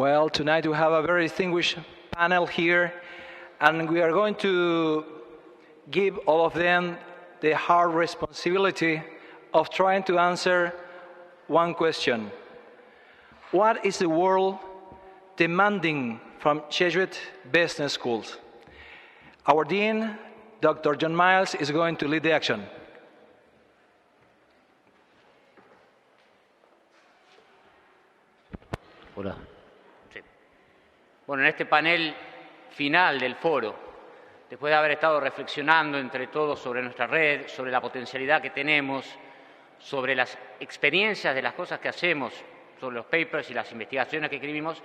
Well, tonight we have a very distinguished panel here, and we are going to give all of them the hard responsibility of trying to answer one question. What is the world demanding from Jesuit business schools? Our Dean, Dr. John Miles, is going to lead the action. Hola. Sí. Bueno, en este panel final del foro, después de haber estado reflexionando entre todos sobre nuestra red, sobre la potencialidad que tenemos, sobre las experiencias de las cosas que hacemos, sobre los papers y las investigaciones que escribimos,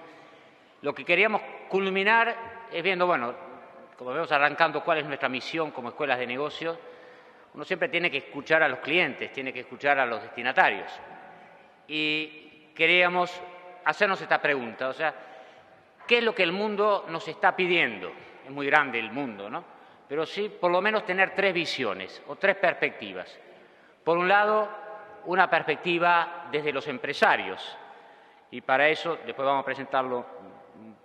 lo que queríamos culminar es viendo, bueno, como vemos arrancando cuál es nuestra misión como escuelas de negocios. Uno siempre tiene que escuchar a los clientes, tiene que escuchar a los destinatarios. Y queríamos hacernos esta pregunta, o sea, ¿qué es lo que el mundo nos está pidiendo? Es muy grande el mundo, ¿no? Pero sí, por lo menos tener tres visiones o tres perspectivas. Por un lado, una perspectiva desde los empresarios, y para eso, después vamos a presentarlo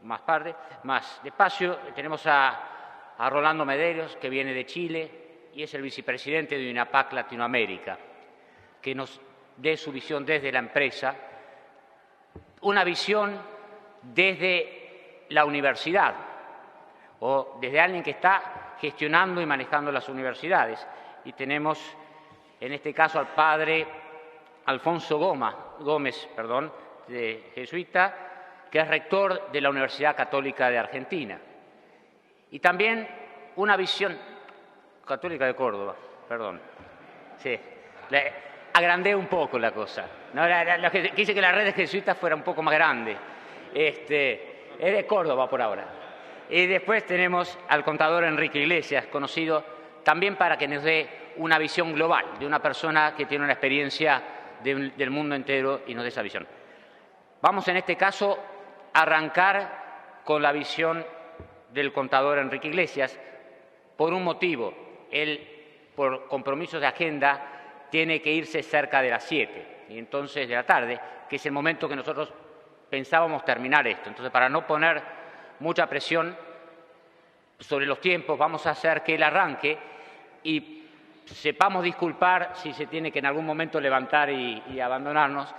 más tarde, más despacio, tenemos a Rolando Medeiros, que viene de Chile y es el vicepresidente de UNAPAC Latinoamérica, que nos dé su visión desde la empresa, una visión desde la universidad o desde alguien que está gestionando y manejando las universidades. Y tenemos en este caso al padre Alfonso Gómez, de jesuita, que es rector de la Universidad Católica de Argentina. Y también una visión católica de Córdoba, sí, agrandé un poco la cosa, ¿no? Quise que las redes jesuitas fuera un poco más grande. Es de Córdoba por ahora. Y después tenemos al contador Enrique Iglesias, conocido también para que nos dé una visión global, de una persona que tiene una experiencia del mundo entero y nos dé esa visión. Vamos en este caso a arrancar con la visión del contador Enrique Iglesias por un motivo. Él, por compromisos de agenda, tiene que irse cerca de las 7 y entonces de la tarde, que es el momento que nosotros pensábamos terminar esto. Entonces, para no poner mucha presión sobre los tiempos, vamos a hacer que él arranque y sepamos disculpar si se tiene que en algún momento levantar y abandonarnos,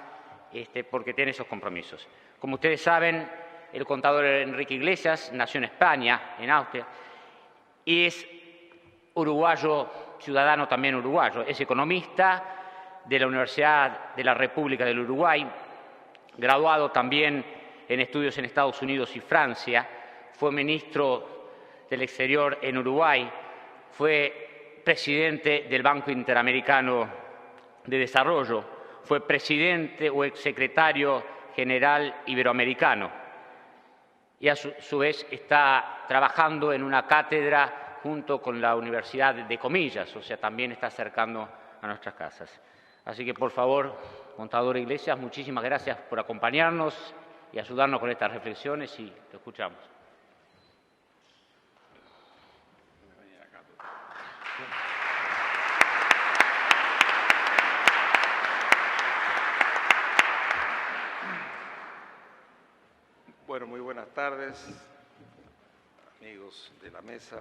porque tiene esos compromisos. Como ustedes saben, el contador Enrique Iglesias nació en España, en Austria, y es uruguayo, ciudadano también uruguayo. Es economista de la Universidad de la República del Uruguay, graduado también en estudios en Estados Unidos y Francia, fue ministro del Exterior en Uruguay, fue presidente del Banco Interamericano de Desarrollo, fue presidente o exsecretario general iberoamericano y a su vez está trabajando en una cátedra junto con la Universidad de Comillas, o sea, también está acercando a nuestras casas. Así que, por favor, contador Iglesias, muchísimas gracias por acompañarnos y ayudarnos con estas reflexiones y lo escuchamos. Bueno, muy buenas tardes, amigos de la mesa.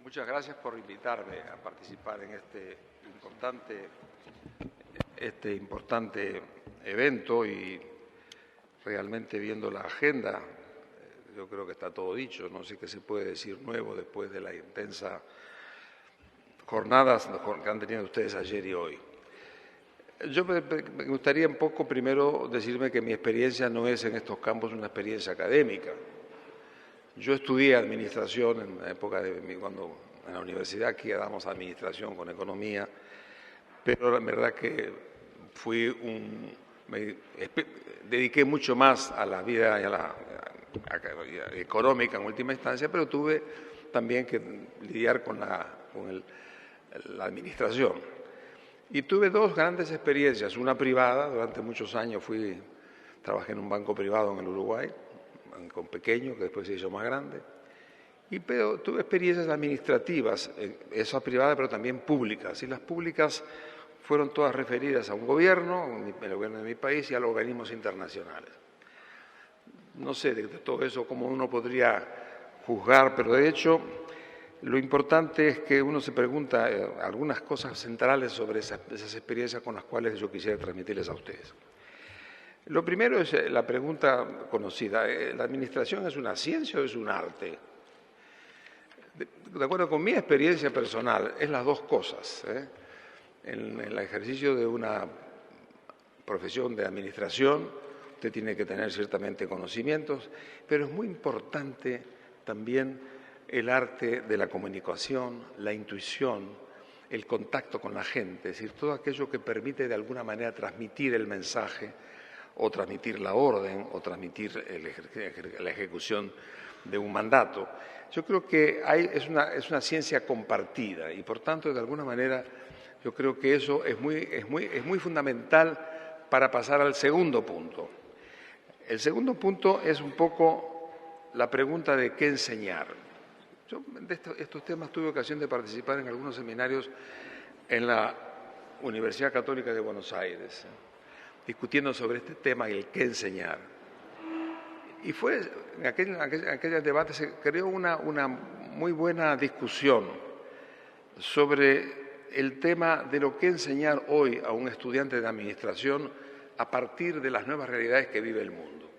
Muchas gracias por invitarme a participar en este importante evento y realmente viendo la agenda, yo creo que está todo dicho. No sé qué se puede decir nuevo después de las intensas jornadas que han tenido ustedes ayer y hoy. Yo me gustaría un poco primero decirme que mi experiencia no es en estos campos una experiencia académica. Yo estudié administración en la época cuando en la universidad aquí damos administración con economía, pero la verdad que me dediqué mucho más a la vida económica en última instancia, pero tuve también que lidiar con la administración. Y tuve dos grandes experiencias, una privada, durante muchos años trabajé en un banco privado en el Uruguay, un banco pequeño que después se hizo más grande, pero tuve experiencias administrativas, esas privadas pero también públicas, y las públicas fueron todas referidas a un gobierno, el gobierno de mi país y a los organismos internacionales. no sé de todo eso cómo uno podría juzgar, pero de hecho lo importante es que uno se pregunta algunas cosas centrales sobre esas experiencias con las cuales yo quisiera transmitirles a ustedes. Lo primero es la pregunta conocida, ¿la administración es una ciencia o es un arte? De acuerdo con mi experiencia personal, es las dos cosas. En el ejercicio de una profesión de administración, usted tiene que tener ciertamente conocimientos, pero es muy importante también el arte de la comunicación, la intuición, el contacto con la gente, es decir, todo aquello que permite de alguna manera transmitir el mensaje o transmitir la orden o transmitir la ejecución de un mandato. Yo creo que es una ciencia compartida y por tanto de alguna manera yo creo que eso es muy fundamental para pasar al segundo punto. El segundo punto es un poco la pregunta de qué enseñar. Yo de estos temas tuve ocasión de participar en algunos seminarios en la Universidad Católica de Buenos Aires, discutiendo sobre este tema y el qué enseñar. Y en aquellos debates se creó una muy buena discusión sobre el tema de lo que enseñar hoy a un estudiante de administración a partir de las nuevas realidades que vive el mundo.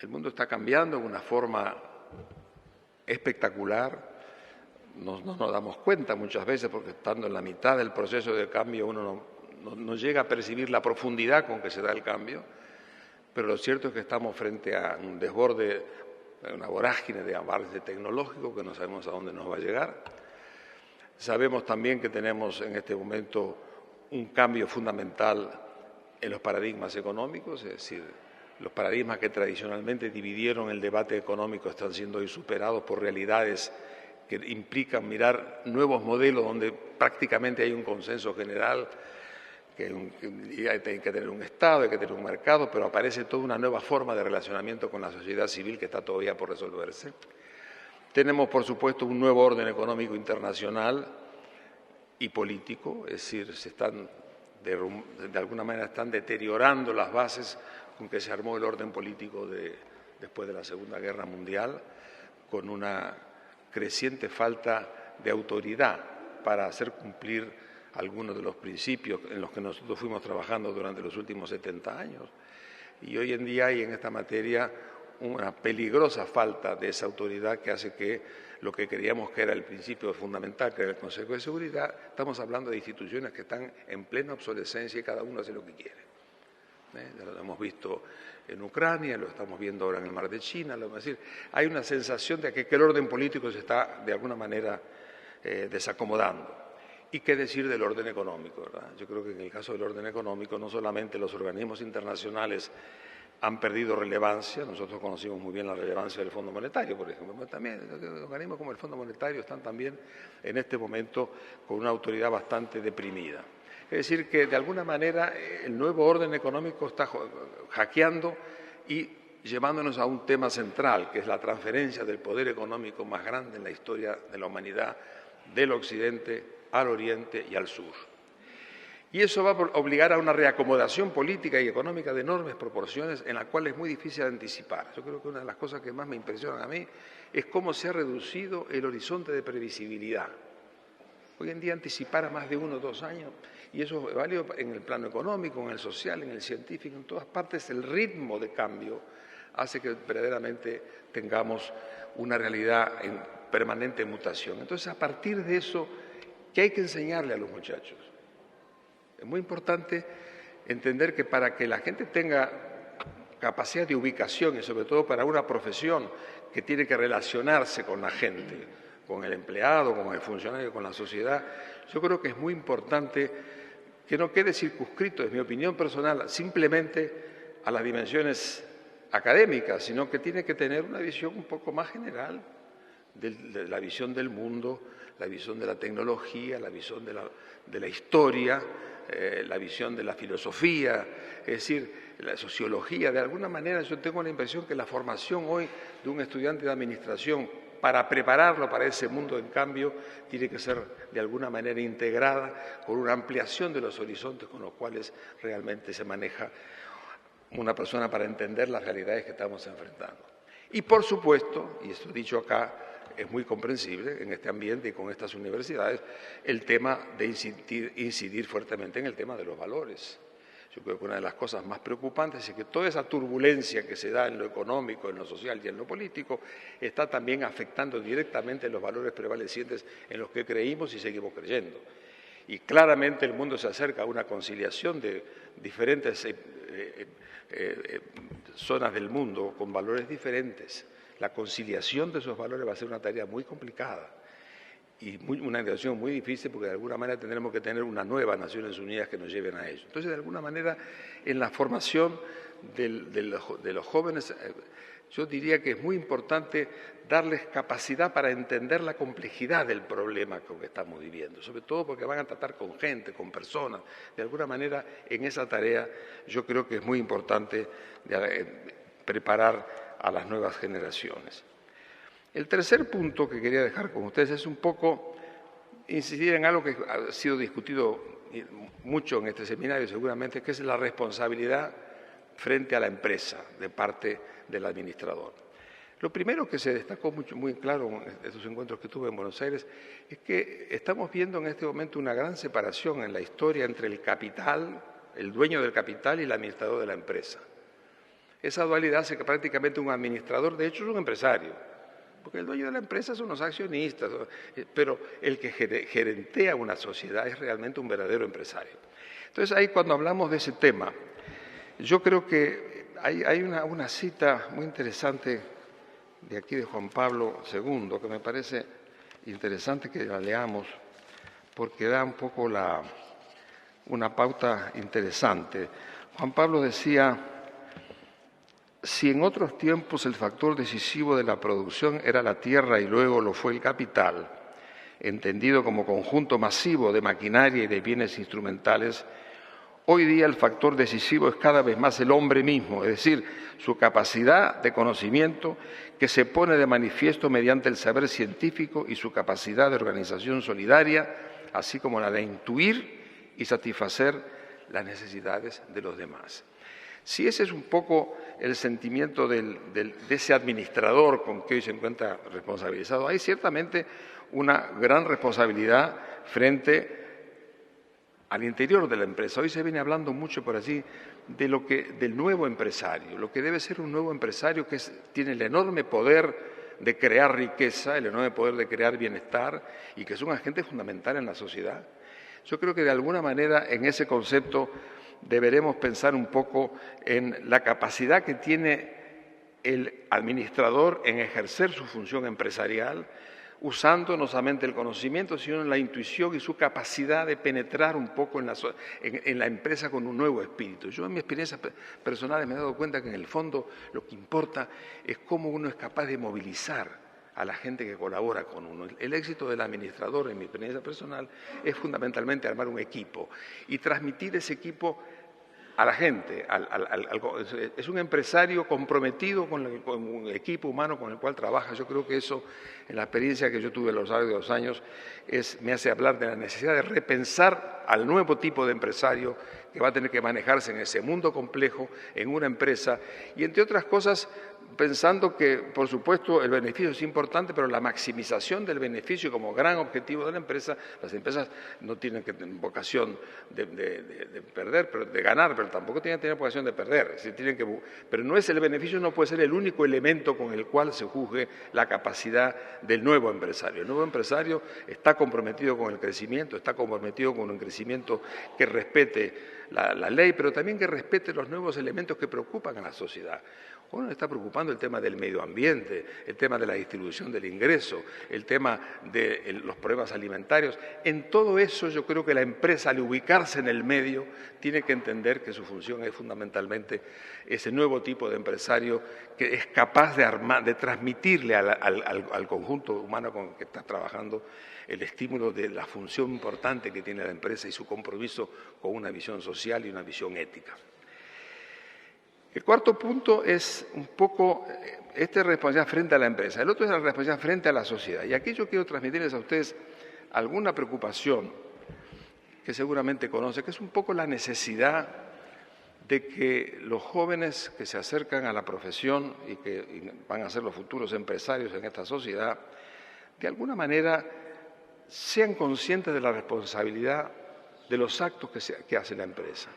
El mundo está cambiando de una forma espectacular, no nos damos cuenta muchas veces porque estando en la mitad del proceso de cambio uno no llega a percibir la profundidad con que se da el cambio, pero lo cierto es que estamos frente a un desborde, a una vorágine de avance tecnológico que no sabemos a dónde nos va a llegar. Sabemos también que tenemos en este momento un cambio fundamental en los paradigmas económicos, es decir, los paradigmas que tradicionalmente dividieron el debate económico están siendo hoy superados por realidades que implican mirar nuevos modelos donde prácticamente hay un consenso general que hay que tener un Estado, hay que tener un mercado, pero aparece toda una nueva forma de relacionamiento con la sociedad civil que está todavía por resolverse. Tenemos, por supuesto, un nuevo orden económico internacional y político, es decir, de alguna manera están deteriorando las bases con que se armó el orden político después de la Segunda Guerra Mundial, con una creciente falta de autoridad para hacer cumplir algunos de los principios en los que nosotros fuimos trabajando durante los últimos 70 años. Y hoy en día hay en esta materia una peligrosa falta de esa autoridad que hace que lo que creíamos que era el principio fundamental, que era el Consejo de Seguridad, estamos hablando de instituciones que están en plena obsolescencia y cada uno hace lo que quiere. Ya lo hemos visto en Ucrania, lo estamos viendo ahora en el Mar de China. Es decir, hay una sensación de que el orden político se está de alguna manera desacomodando. ¿Y qué decir del orden económico, verdad? Yo creo que en el caso del orden económico no solamente los organismos internacionales han perdido relevancia, nosotros conocimos muy bien la relevancia del Fondo Monetario, por ejemplo, pero también organismos como el Fondo Monetario están también en este momento con una autoridad bastante deprimida. Es decir, que de alguna manera el nuevo orden económico está hackeando y llevándonos a un tema central, que es la transferencia del poder económico más grande en la historia de la humanidad, del Occidente al Oriente y al Sur. Y eso va a obligar a una reacomodación política y económica de enormes proporciones en la cual es muy difícil anticipar. Yo creo que una de las cosas que más me impresionan a mí es cómo se ha reducido el horizonte de previsibilidad. Hoy en día anticipar a más de 1 o 2 años, y eso es válido en el plano económico, en el social, en el científico, en todas partes, el ritmo de cambio hace que verdaderamente tengamos una realidad en permanente mutación. Entonces, a partir de eso, ¿qué hay que enseñarle a los muchachos? Es muy importante entender que para que la gente tenga capacidad de ubicación y sobre todo para una profesión que tiene que relacionarse con la gente, con el empleado, con el funcionario, con la sociedad, yo creo que es muy importante que no quede circunscrito, es mi opinión personal, simplemente a las dimensiones académicas, sino que tiene que tener una visión un poco más general de la visión del mundo, la visión de la tecnología, la visión de la historia, la visión de la filosofía, es decir, la sociología. De alguna manera yo tengo la impresión que la formación hoy de un estudiante de administración para prepararlo para ese mundo en cambio tiene que ser de alguna manera integrada con una ampliación de los horizontes con los cuales realmente se maneja una persona para entender las realidades que estamos enfrentando. Y por supuesto, y esto dicho acá, es muy comprensible en este ambiente y con estas universidades, el tema de incidir fuertemente en el tema de los valores. Yo creo que una de las cosas más preocupantes es que toda esa turbulencia que se da en lo económico, en lo social y en lo político está también afectando directamente los valores prevalecientes en los que creímos y seguimos creyendo. Y claramente el mundo se acerca a una conciliación de diferentes zonas del mundo con valores diferentes. La conciliación de esos valores va a ser una tarea muy complicada y una negociación muy difícil porque de alguna manera tendremos que tener una nueva Naciones Unidas que nos lleven a ello. Entonces, de alguna manera, en la formación de los jóvenes, yo diría que es muy importante darles capacidad para entender la complejidad del problema con que estamos viviendo, sobre todo porque van a tratar con gente, con personas. De alguna manera, en esa tarea yo creo que es muy importante preparar a las nuevas generaciones. El tercer punto que quería dejar con ustedes es un poco incidir en algo que ha sido discutido mucho en este seminario seguramente, que es la responsabilidad frente a la empresa de parte del administrador. Lo primero que se destacó muy claro en estos encuentros que tuve en Buenos Aires es que estamos viendo en este momento una gran separación en la historia entre el capital, el dueño del capital y el administrador de la empresa. Esa dualidad hace que prácticamente un administrador, de hecho, es un empresario. Porque el dueño de la empresa son los accionistas, pero el que gerentea una sociedad es realmente un verdadero empresario. Entonces, ahí cuando hablamos de ese tema, yo creo que hay una cita muy interesante de aquí de Juan Pablo II, que me parece interesante que la leamos, porque da un poco una pauta interesante. Juan Pablo decía: si en otros tiempos el factor decisivo de la producción era la tierra y luego lo fue el capital, entendido como conjunto masivo de maquinaria y de bienes instrumentales, hoy día el factor decisivo es cada vez más el hombre mismo, es decir, su capacidad de conocimiento que se pone de manifiesto mediante el saber científico y su capacidad de organización solidaria, así como la de intuir y satisfacer las necesidades de los demás. Si ese es un poco el sentimiento de ese administrador con que hoy se encuentra responsabilizado, hay ciertamente una gran responsabilidad frente al interior de la empresa. Hoy se viene hablando mucho por allí del nuevo empresario, lo que debe ser un nuevo empresario que tiene el enorme poder de crear riqueza, el enorme poder de crear bienestar y que es un agente fundamental en la sociedad. Yo creo que de alguna manera en ese concepto deberemos pensar un poco en la capacidad que tiene el administrador en ejercer su función empresarial, usando no solamente el conocimiento, sino la intuición y su capacidad de penetrar un poco en la empresa con un nuevo espíritu. Yo en mi experiencia personal me he dado cuenta que en el fondo lo que importa es cómo uno es capaz de movilizar a la gente que colabora con uno. El éxito del administrador, en mi experiencia personal, es fundamentalmente armar un equipo y transmitir ese equipo a la gente. Es un empresario comprometido con un equipo humano con el cual trabaja. Yo creo que eso, en la experiencia que yo tuve a lo largo de los años, me hace hablar de la necesidad de repensar al nuevo tipo de empresario que va a tener que manejarse en ese mundo complejo, en una empresa, y entre otras cosas, pensando que, por supuesto, el beneficio es importante, pero la maximización del beneficio como gran objetivo de la empresa, las empresas no tienen vocación de perder, pero de ganar, pero tampoco tienen que tener vocación de perder. Es decir, pero no es el beneficio, no puede ser el único elemento con el cual se juzgue la capacidad del nuevo empresario. El nuevo empresario está comprometido con el crecimiento, está comprometido con un crecimiento que respete la ley, pero también que respete los nuevos elementos que preocupan a la sociedad. Hoy nos está preocupando el tema del medio ambiente, el tema de la distribución del ingreso, el tema de los problemas alimentarios. En todo eso yo creo que la empresa, al ubicarse en el medio, tiene que entender que su función es fundamentalmente ese nuevo tipo de empresario que es capaz de transmitirle al conjunto humano con el que está trabajando el estímulo de la función importante que tiene la empresa y su compromiso con una visión social y una visión ética. El cuarto punto es un poco, esta es responsabilidad frente a la empresa, el otro es la responsabilidad frente a la sociedad. Y aquí yo quiero transmitirles a ustedes alguna preocupación que seguramente conocen, que es un poco la necesidad de que los jóvenes que se acercan a la profesión y que van a ser los futuros empresarios en esta sociedad, de alguna manera sean conscientes de la responsabilidad de los actos que hace la empresa.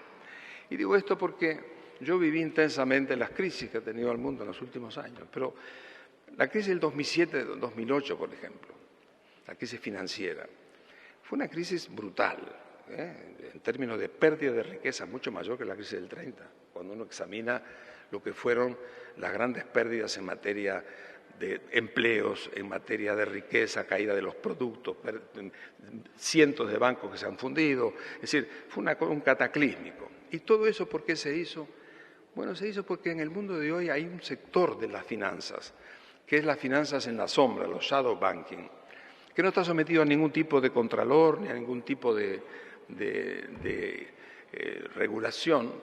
Y digo esto porque yo viví intensamente las crisis que ha tenido el mundo en los últimos años, pero la crisis del 2007-2008, por ejemplo, la crisis financiera, fue una crisis brutal, en términos de pérdida de riqueza, mucho mayor que la crisis del 30, cuando uno examina lo que fueron las grandes pérdidas en materia de empleos, en materia de riqueza, caída de los productos, cientos de bancos que se han fundido, es decir, fue un cataclísmico. ¿Y todo eso por qué se hizo? Bueno, se hizo porque en el mundo de hoy hay un sector de las finanzas, que es las finanzas en la sombra, los shadow banking, que no está sometido a ningún tipo de contralor ni a ningún tipo de regulación,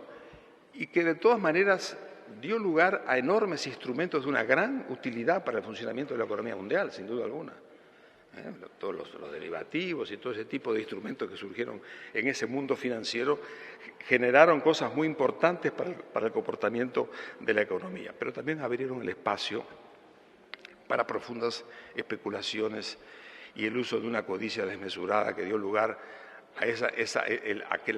y que de todas maneras dio lugar a enormes instrumentos de una gran utilidad para el funcionamiento de la economía mundial, sin duda alguna. Todos los derivativos y todo ese tipo de instrumentos que surgieron en ese mundo financiero generaron cosas muy importantes para el comportamiento de la economía, pero también abrieron el espacio para profundas especulaciones y el uso de una codicia desmesurada que dio lugar a que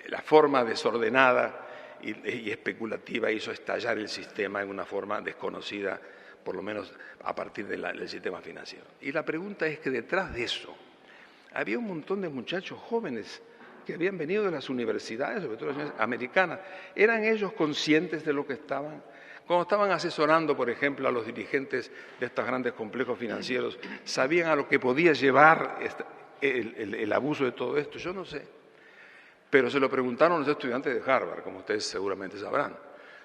la forma desordenada y especulativa hizo estallar el sistema en una forma desconocida, por lo menos a partir del sistema financiero. Y la pregunta es que detrás de eso había un montón de muchachos jóvenes que habían venido de las universidades, sobre todo las universidades americanas. ¿Eran ellos conscientes de lo que estaban? Cuando estaban asesorando, por ejemplo, a los dirigentes de estos grandes complejos financieros, ¿sabían a lo que podía llevar el abuso de todo esto? Yo no sé. Pero se lo preguntaron los estudiantes de Harvard, como ustedes seguramente sabrán.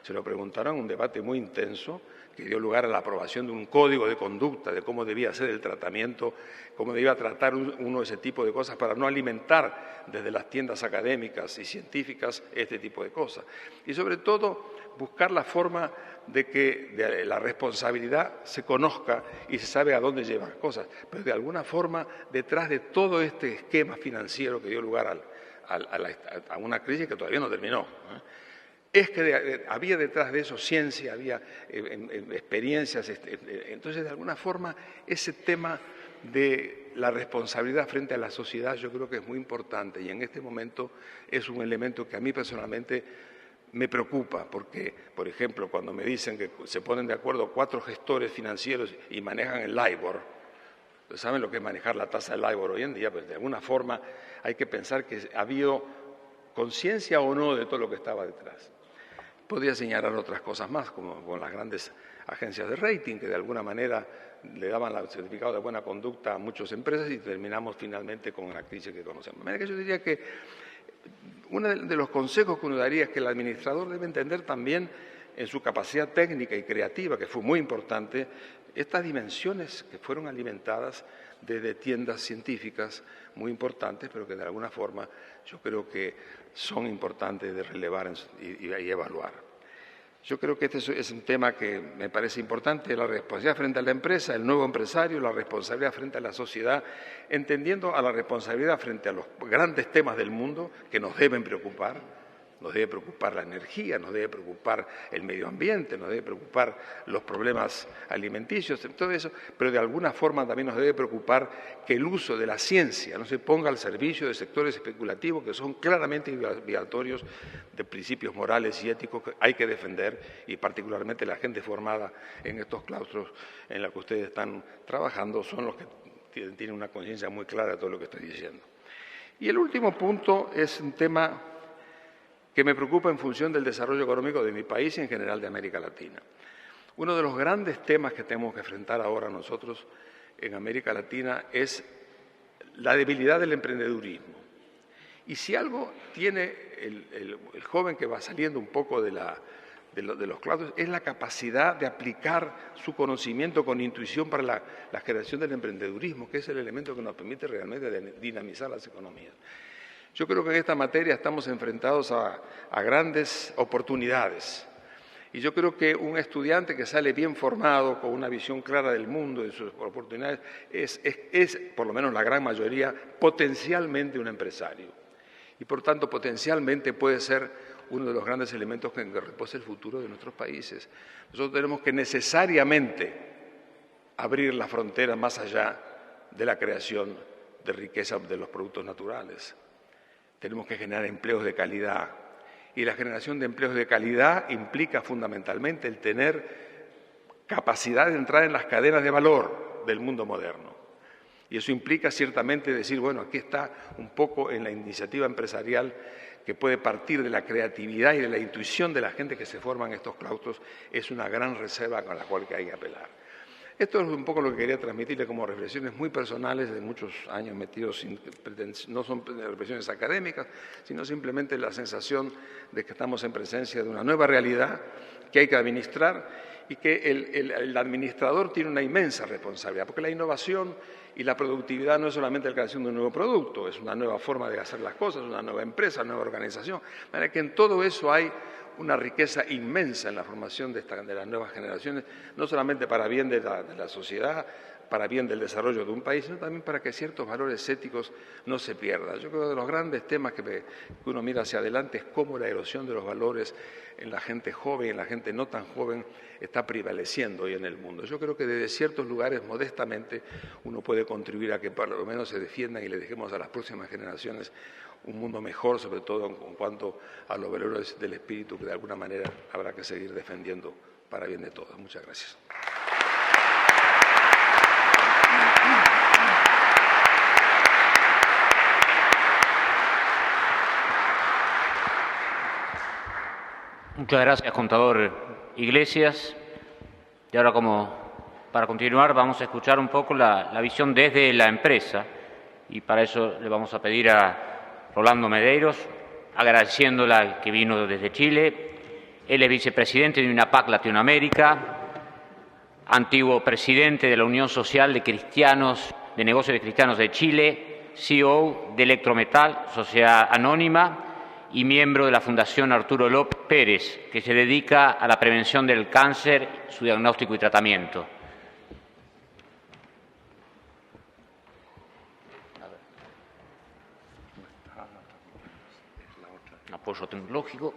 Se lo preguntaron en un debate muy intenso que dio lugar a la aprobación de un código de conducta de cómo debía ser el tratamiento, cómo debía tratar uno ese tipo de cosas para no alimentar desde las tiendas académicas y científicas este tipo de cosas. Y sobre todo buscar la forma de que la responsabilidad se conozca y se sabe a dónde llevan las cosas. Pero de alguna forma, detrás de todo este esquema financiero que dio lugar a una crisis que todavía no terminó, es que había detrás de eso ciencia, había experiencias. Entonces, de alguna forma, ese tema de la responsabilidad frente a la sociedad yo creo que es muy importante y en este momento es un elemento que a mí personalmente me preocupa porque, por ejemplo, cuando me dicen que se ponen de acuerdo 4 gestores financieros y manejan el LIBOR, ¿saben lo que es manejar la tasa del LIBOR hoy en día? Pues de alguna forma hay que pensar que ha habido conciencia o no de todo lo que estaba detrás. Podría señalar otras cosas más, como con las grandes agencias de rating, que de alguna manera le daban el certificado de buena conducta a muchas empresas y terminamos finalmente con la crisis que conocemos. De manera que yo diría que uno de los consejos que uno daría es que el administrador debe entender también en su capacidad técnica y creativa, que fue muy importante, estas dimensiones que fueron alimentadas desde tiendas científicas muy importantes, pero que de alguna forma yo creo que son importantes de relevar y evaluar. Yo creo que este es un tema que me parece importante, la responsabilidad frente a la empresa, el nuevo empresario, la responsabilidad frente a la sociedad, entendiendo a la responsabilidad frente a los grandes temas del mundo que nos deben preocupar. Nos debe preocupar la energía, nos debe preocupar el medio ambiente, nos debe preocupar los problemas alimenticios, todo eso, pero de alguna forma también nos debe preocupar que el uso de la ciencia no se ponga al servicio de sectores especulativos que son claramente violatorios de principios morales y éticos que hay que defender y particularmente la gente formada en estos claustros en los que ustedes están trabajando son los que tienen una conciencia muy clara de todo lo que estoy diciendo. Y el último punto es un tema que me preocupa en función del desarrollo económico de mi país y en general de América Latina. Uno de los grandes temas que tenemos que enfrentar ahora nosotros en América Latina es la debilidad del emprendedurismo. Y si algo tiene el joven que va saliendo un poco de los claustros es la capacidad de aplicar su conocimiento con intuición para la generación del emprendedurismo, que es el elemento que nos permite realmente dinamizar las economías. Yo creo que en esta materia estamos enfrentados a grandes oportunidades y yo creo que un estudiante que sale bien formado, con una visión clara del mundo, de sus oportunidades, es por lo menos la gran mayoría, potencialmente un empresario. y por tanto potencialmente puede ser uno de los grandes elementos en que reposa el futuro de nuestros países. Nosotros tenemos que necesariamente abrir la frontera más allá de la creación de riqueza de los productos naturales. Tenemos que generar empleos de calidad, y la generación de empleos de calidad implica fundamentalmente el tener capacidad de entrar en las cadenas de valor del mundo moderno. Y eso implica ciertamente decir, bueno, aquí está un poco en la iniciativa empresarial que puede partir de la creatividad y de la intuición de la gente que se forma en estos claustros, es una gran reserva con la cual hay que apelar. Esto es un poco lo que quería transmitirle como reflexiones muy personales de muchos años metidos, no son reflexiones académicas, sino simplemente la sensación de que estamos en presencia de una nueva realidad que hay que administrar y que el administrador tiene una inmensa responsabilidad, porque la innovación y la productividad no es solamente la creación de un nuevo producto, es una nueva forma de hacer las cosas, una nueva empresa, una nueva organización. De manera que en todo eso hay una riqueza inmensa en la formación de las nuevas generaciones, no solamente para bien de la sociedad, para bien del desarrollo de un país, sino también para que ciertos valores éticos no se pierdan. Yo creo que de los grandes temas que uno mira hacia adelante es cómo la erosión de los valores en la gente joven, en la gente no tan joven, está prevaleciendo hoy en el mundo. Yo creo que desde ciertos lugares, modestamente, uno puede contribuir a que por lo menos se defiendan y le dejemos a las próximas generaciones un mundo mejor, sobre todo en cuanto a los valores del espíritu que de alguna manera habrá que seguir defendiendo para bien de todos. Muchas gracias. Muchas gracias, contador Iglesias. Y ahora, para continuar, vamos a escuchar un poco la visión desde la empresa, y para eso le vamos a pedir a Rolando Medeiros, agradeciéndola que vino desde Chile. Él es vicepresidente de UNAPAC Latinoamérica, antiguo presidente de la Unión Social de Negocios de Cristianos de Chile, CEO de Electrometal, sociedad anónima, y miembro de la Fundación Arturo López Pérez, que se dedica a la prevención del cáncer, su diagnóstico y tratamiento. Apoyo tecnológico.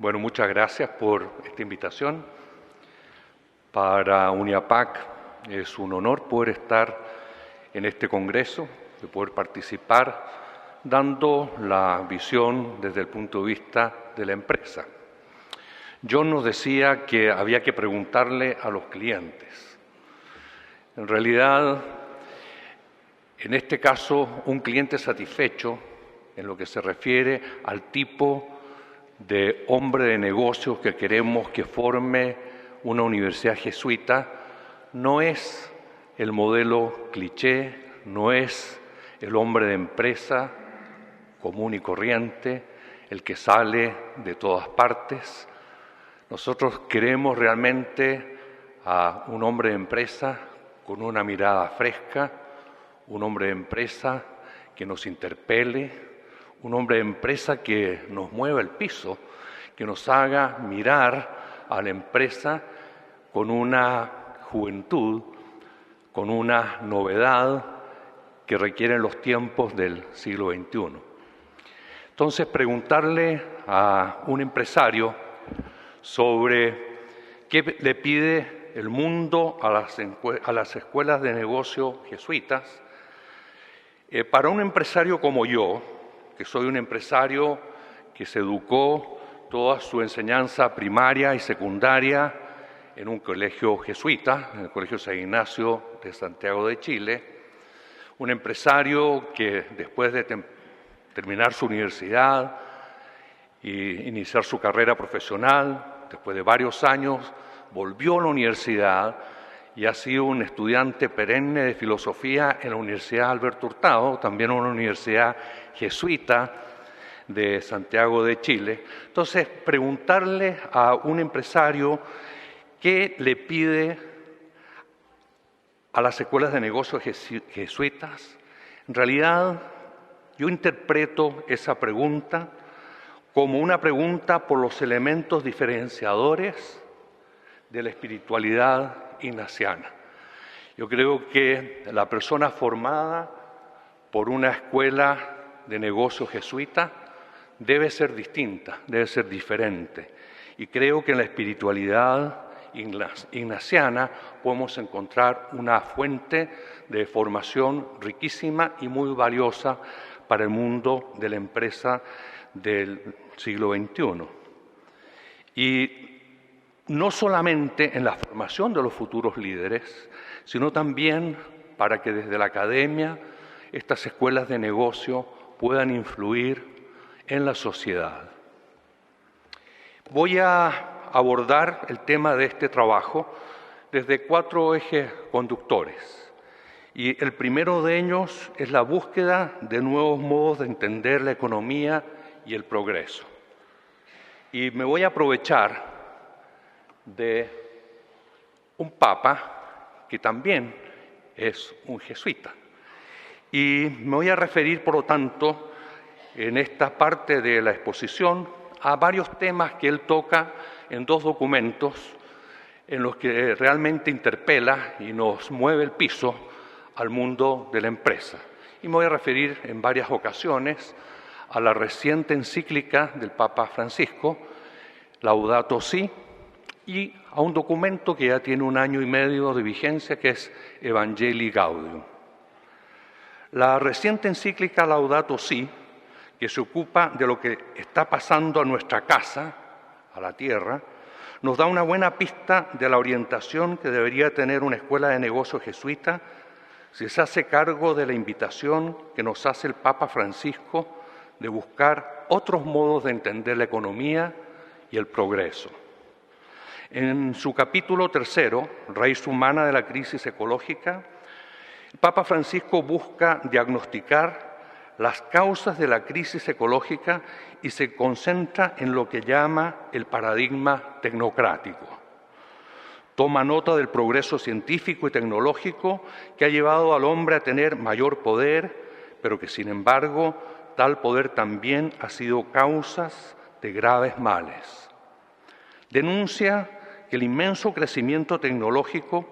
Bueno, muchas gracias por esta invitación. Para UNIAPAC es un honor poder estar en este congreso, de poder participar, dando la visión desde el punto de vista de la empresa. John nos decía que había que preguntarle a los clientes. En realidad, en este caso, un cliente satisfecho en lo que se refiere al tipo de hombre de negocios que queremos que forme una universidad jesuita, no es el modelo cliché, no es el hombre de empresa común y corriente, el que sale de todas partes. Nosotros queremos realmente a un hombre de empresa con una mirada fresca, un hombre de empresa que nos interpele, un hombre de empresa que nos mueva el piso, que nos haga mirar a la empresa con una juventud, con una novedad que requieren los tiempos del siglo XXI. Entonces, preguntarle a un empresario sobre qué le pide el mundo a las escuelas de negocio jesuitas, para un empresario como yo, que soy un empresario que se educó toda su enseñanza primaria y secundaria en un colegio jesuita, en el Colegio San Ignacio de Santiago de Chile, un empresario que después de terminar su universidad e iniciar su carrera profesional, después de varios años, volvió a la universidad y ha sido un estudiante perenne de filosofía en la Universidad Alberto Hurtado, también en una universidad jesuita de Santiago de Chile. Entonces, preguntarle a un empresario qué le pide a las escuelas de negocios jesuitas, en realidad yo interpreto esa pregunta como una pregunta por los elementos diferenciadores de la espiritualidad ignaciana. Yo creo que la persona formada por una escuela de negocios jesuita debe ser distinta, debe ser diferente. Y creo que en la espiritualidad ignaciana podemos encontrar una fuente de formación riquísima y muy valiosa para el mundo de la empresa del siglo XXI. Y no solamente en la formación de los futuros líderes, sino también para que desde la academia estas escuelas de negocio puedan influir en la sociedad. Voy a abordar el tema de este trabajo desde 4 ejes conductores. Y el primero de ellos es la búsqueda de nuevos modos de entender la economía y el progreso. Y me voy a aprovechar de un papa que también es un jesuita. Y me voy a referir, por lo tanto, en esta parte de la exposición, a varios temas que él toca en 2 documentos en los que realmente interpela y nos mueve el piso al mundo de la empresa. Y me voy a referir en varias ocasiones a la reciente encíclica del Papa Francisco, Laudato Si', y a un documento que ya tiene 1 año y medio de vigencia, que es Evangelii Gaudium. La reciente encíclica Laudato Si', que se ocupa de lo que está pasando a nuestra casa, a la tierra, nos da una buena pista de la orientación que debería tener una escuela de negocios jesuita si se hace cargo de la invitación que nos hace el Papa Francisco de buscar otros modos de entender la economía y el progreso. En su capítulo 3, Raíz humana de la crisis ecológica, el Papa Francisco busca diagnosticar las causas de la crisis ecológica y se concentra en lo que llama el paradigma tecnocrático. Toma nota del progreso científico y tecnológico que ha llevado al hombre a tener mayor poder, pero que sin embargo tal poder también ha sido causa de graves males. Denuncia que el inmenso crecimiento tecnológico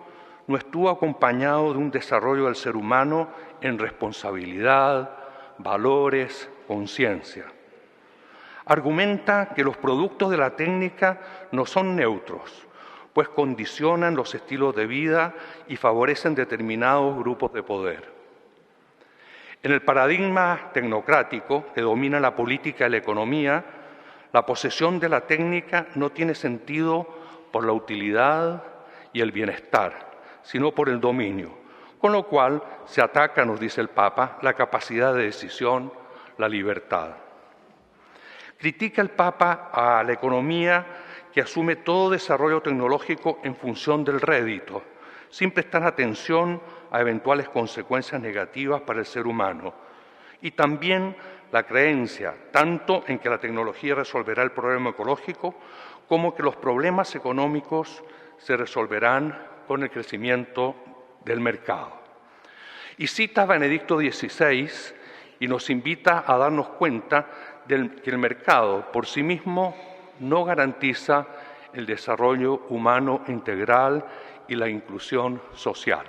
no estuvo acompañado de un desarrollo del ser humano en responsabilidad, valores, conciencia. Argumenta que los productos de la técnica no son neutros, pues condicionan los estilos de vida y favorecen determinados grupos de poder. En el paradigma tecnocrático que domina la política y la economía, la posesión de la técnica no tiene sentido por la utilidad y el bienestar, sino por el dominio, con lo cual se ataca, nos dice el Papa, la capacidad de decisión, la libertad. Critica el Papa a la economía que asume todo desarrollo tecnológico en función del rédito, sin prestar atención a eventuales consecuencias negativas para el ser humano. Y también la creencia, tanto en que la tecnología resolverá el problema ecológico, como que los problemas económicos se resolverán con el crecimiento del mercado. Y cita a Benedicto XVI y nos invita a darnos cuenta de que el mercado por sí mismo no garantiza el desarrollo humano integral y la inclusión social.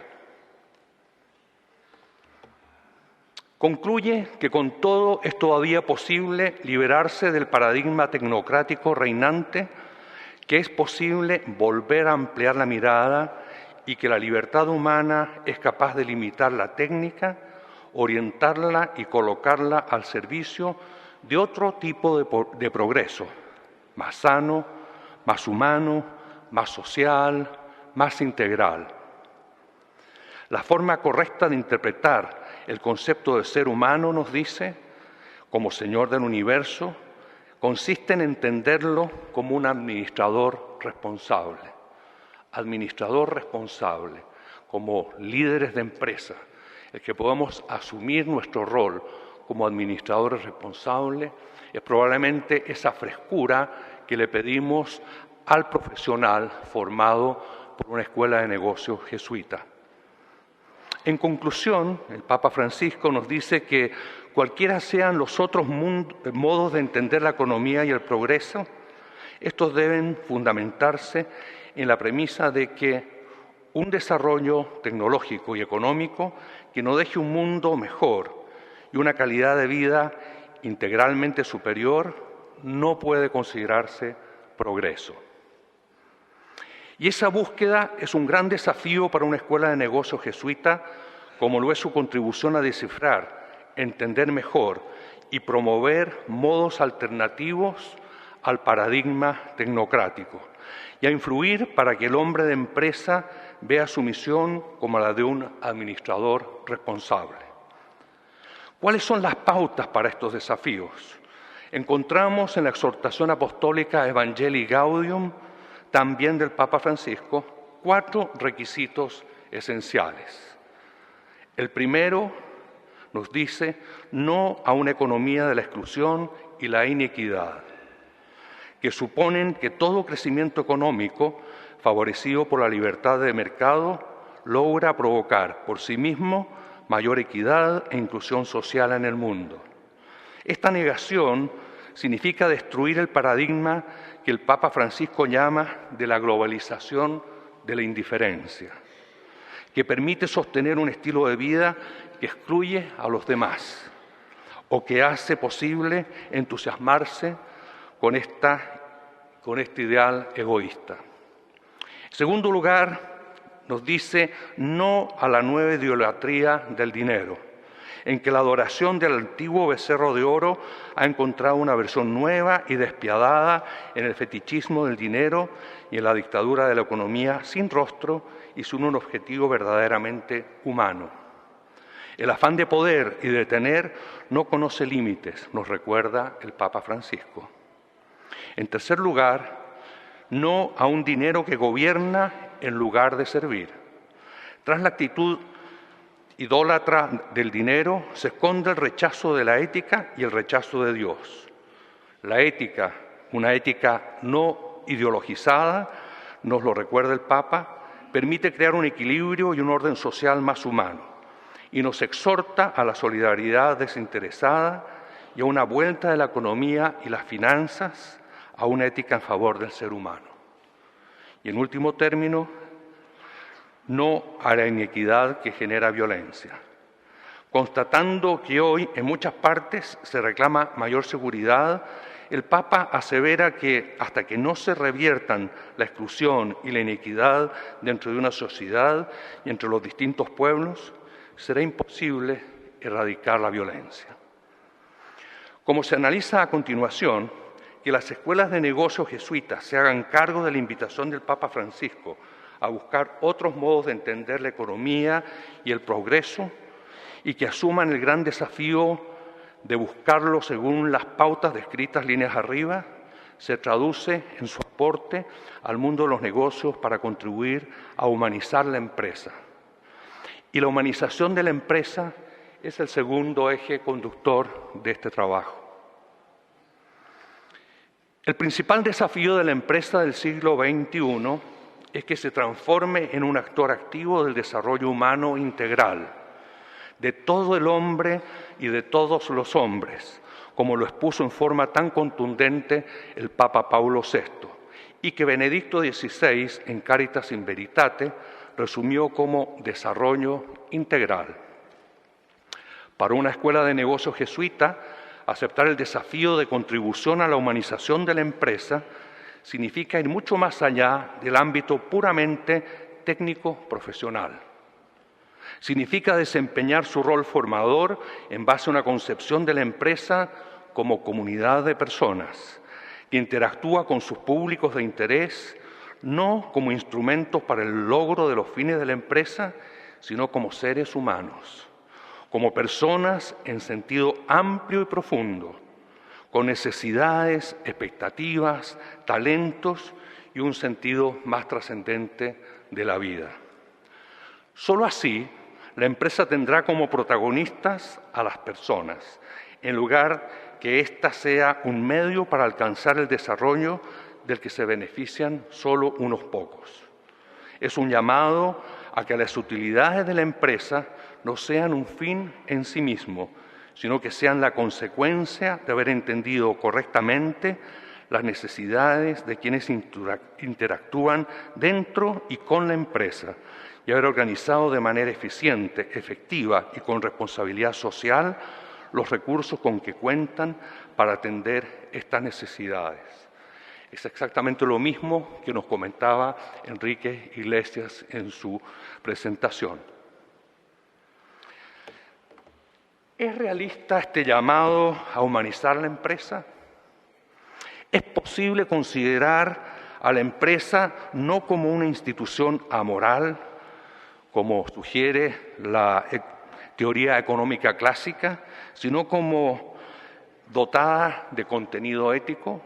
Concluye que con todo es todavía posible liberarse del paradigma tecnocrático reinante, que es posible volver a ampliar la mirada y que la libertad humana es capaz de limitar la técnica, orientarla y colocarla al servicio de otro tipo de progreso, más sano, más humano, más social, más integral. La forma correcta de interpretar el concepto de ser humano, nos dice, como Señor del universo, consiste en entenderlo como un administrador responsable. Administrador responsable, como líderes de empresa, el que podamos asumir nuestro rol como administradores responsables es probablemente esa frescura que le pedimos al profesional formado por una escuela de negocios jesuita. En conclusión, el Papa Francisco nos dice que cualquiera sean los otros modos de entender la economía y el progreso, estos deben fundamentarse en la premisa de que un desarrollo tecnológico y económico que nos deje un mundo mejor y una calidad de vida integralmente superior no puede considerarse progreso. Y esa búsqueda es un gran desafío para una escuela de negocios jesuita, como lo es su contribución a descifrar, entender mejor y promover modos alternativos al paradigma tecnocrático y a influir para que el hombre de empresa vea su misión como la de un administrador responsable. ¿Cuáles son las pautas para estos desafíos? Encontramos en la exhortación apostólica Evangelii Gaudium, también del Papa Francisco, 4 requisitos esenciales. El primero nos dice no a una economía de la exclusión y la inequidad, que suponen que todo crecimiento económico favorecido por la libertad de mercado logra provocar por sí mismo mayor equidad e inclusión social en el mundo. Esta negación significa destruir el paradigma que el Papa Francisco llama de la globalización de la indiferencia, que permite sostener un estilo de vida que excluye a los demás o que hace posible entusiasmarse con este ideal egoísta. En segundo lugar, nos dice no a la nueva idolatría del dinero, en que la adoración del antiguo becerro de oro ha encontrado una versión nueva y despiadada en el fetichismo del dinero y en la dictadura de la economía sin rostro y sin un objetivo verdaderamente humano. El afán de poder y de tener no conoce límites, nos recuerda el Papa Francisco. En tercer lugar, no a un dinero que gobierna en lugar de servir. Tras la actitud idólatra del dinero se esconde el rechazo de la ética y el rechazo de Dios. La ética, una ética no ideologizada, nos lo recuerda el Papa, permite crear un equilibrio y un orden social más humano y nos exhorta a la solidaridad desinteresada y a una vuelta de la economía y las finanzas a una ética en favor del ser humano. Y en último término, no a la inequidad que genera violencia. Constatando que hoy en muchas partes se reclama mayor seguridad, el Papa asevera que hasta que no se reviertan la exclusión y la inequidad dentro de una sociedad y entre los distintos pueblos, será imposible erradicar la violencia. Como se analiza a continuación, que las escuelas de negocios jesuitas se hagan cargo de la invitación del Papa Francisco a buscar otros modos de entender la economía y el progreso y que asuman el gran desafío de buscarlo según las pautas descritas líneas arriba, se traduce en su aporte al mundo de los negocios para contribuir a humanizar la empresa. Y la humanización de la empresa es el segundo eje conductor de este trabajo. El principal desafío de la empresa del siglo XXI es que se transforme en un actor activo del desarrollo humano integral, de todo el hombre y de todos los hombres, como lo expuso en forma tan contundente el Papa Paulo VI, y que Benedicto XVI, en Caritas in Veritate, resumió como desarrollo integral. Para una escuela de negocios jesuita, aceptar el desafío de contribución a la humanización de la empresa significa ir mucho más allá del ámbito puramente técnico-profesional. Significa desempeñar su rol formador en base a una concepción de la empresa como comunidad de personas, que interactúa con sus públicos de interés, no como instrumentos para el logro de los fines de la empresa, sino como seres humanos, como personas en sentido amplio y profundo, con necesidades, expectativas, talentos y un sentido más trascendente de la vida. Solo así, la empresa tendrá como protagonistas a las personas, en lugar que ésta sea un medio para alcanzar el desarrollo del que se benefician solo unos pocos. Es un llamado a que las utilidades de la empresa no sean un fin en sí mismo, sino que sean la consecuencia de haber entendido correctamente las necesidades de quienes interactúan dentro y con la empresa y haber organizado de manera eficiente, efectiva y con responsabilidad social los recursos con que cuentan para atender estas necesidades. Es exactamente lo mismo que nos comentaba Enrique Iglesias en su presentación. ¿Es realista este llamado a humanizar la empresa? ¿Es posible considerar a la empresa no como una institución amoral, como sugiere la teoría económica clásica, sino como dotada de contenido ético?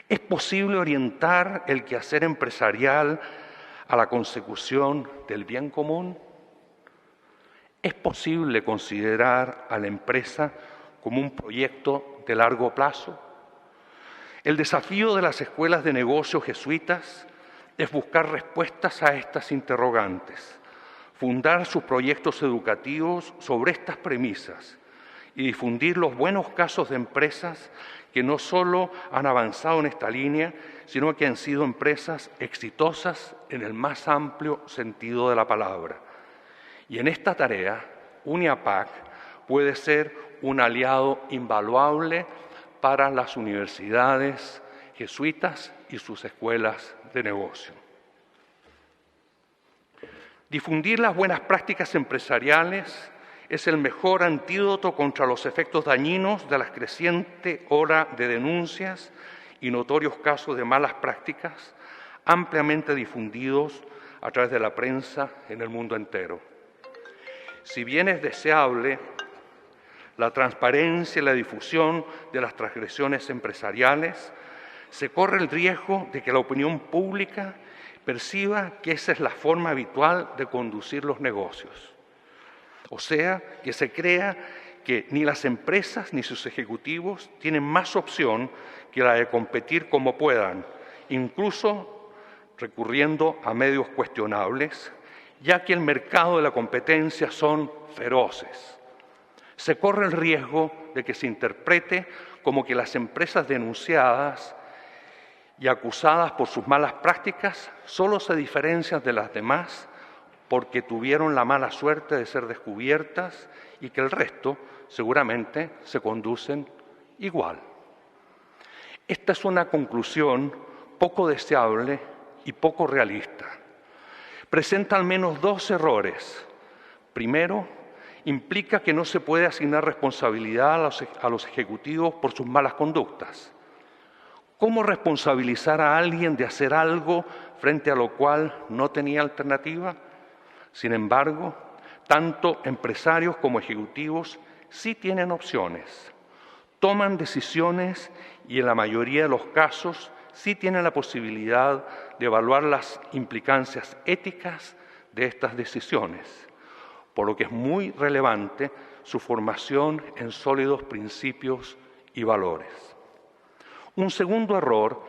¿Es posible orientar el quehacer empresarial a la consecución del bien común? ¿Es posible considerar a la empresa como un proyecto de largo plazo? El desafío de las escuelas de negocios jesuitas es buscar respuestas a estas interrogantes, fundar sus proyectos educativos sobre estas premisas y difundir los buenos casos de empresas que no solo han avanzado en esta línea, sino que han sido empresas exitosas en el más amplio sentido de la palabra. Y en esta tarea, UNIAPAC puede ser un aliado invaluable para las universidades jesuitas y sus escuelas de negocio. Difundir las buenas prácticas empresariales es el mejor antídoto contra los efectos dañinos de la creciente ola de denuncias y notorios casos de malas prácticas ampliamente difundidos a través de la prensa en el mundo entero. Si bien es deseable la transparencia y la difusión de las transgresiones empresariales, se corre el riesgo de que la opinión pública perciba que esa es la forma habitual de conducir los negocios. O sea, que se crea que ni las empresas ni sus ejecutivos tienen más opción que la de competir como puedan, incluso recurriendo a medios cuestionables, ya que el mercado de la competencia son feroces. Se corre el riesgo de que se interprete como que las empresas denunciadas y acusadas por sus malas prácticas solo se diferencian de las demás porque tuvieron la mala suerte de ser descubiertas y que el resto seguramente se conducen igual. Esta es una conclusión poco deseable y poco realista. Presenta al menos dos errores. Primero, implica que no se puede asignar responsabilidad a los ejecutivos por sus malas conductas. ¿Cómo responsabilizar a alguien de hacer algo frente a lo cual no tenía alternativa? Sin embargo, tanto empresarios como ejecutivos sí tienen opciones, toman decisiones y en la mayoría de los casos sí tienen la posibilidad de evaluar las implicancias éticas de estas decisiones, por lo que es muy relevante su formación en sólidos principios y valores. Un segundo error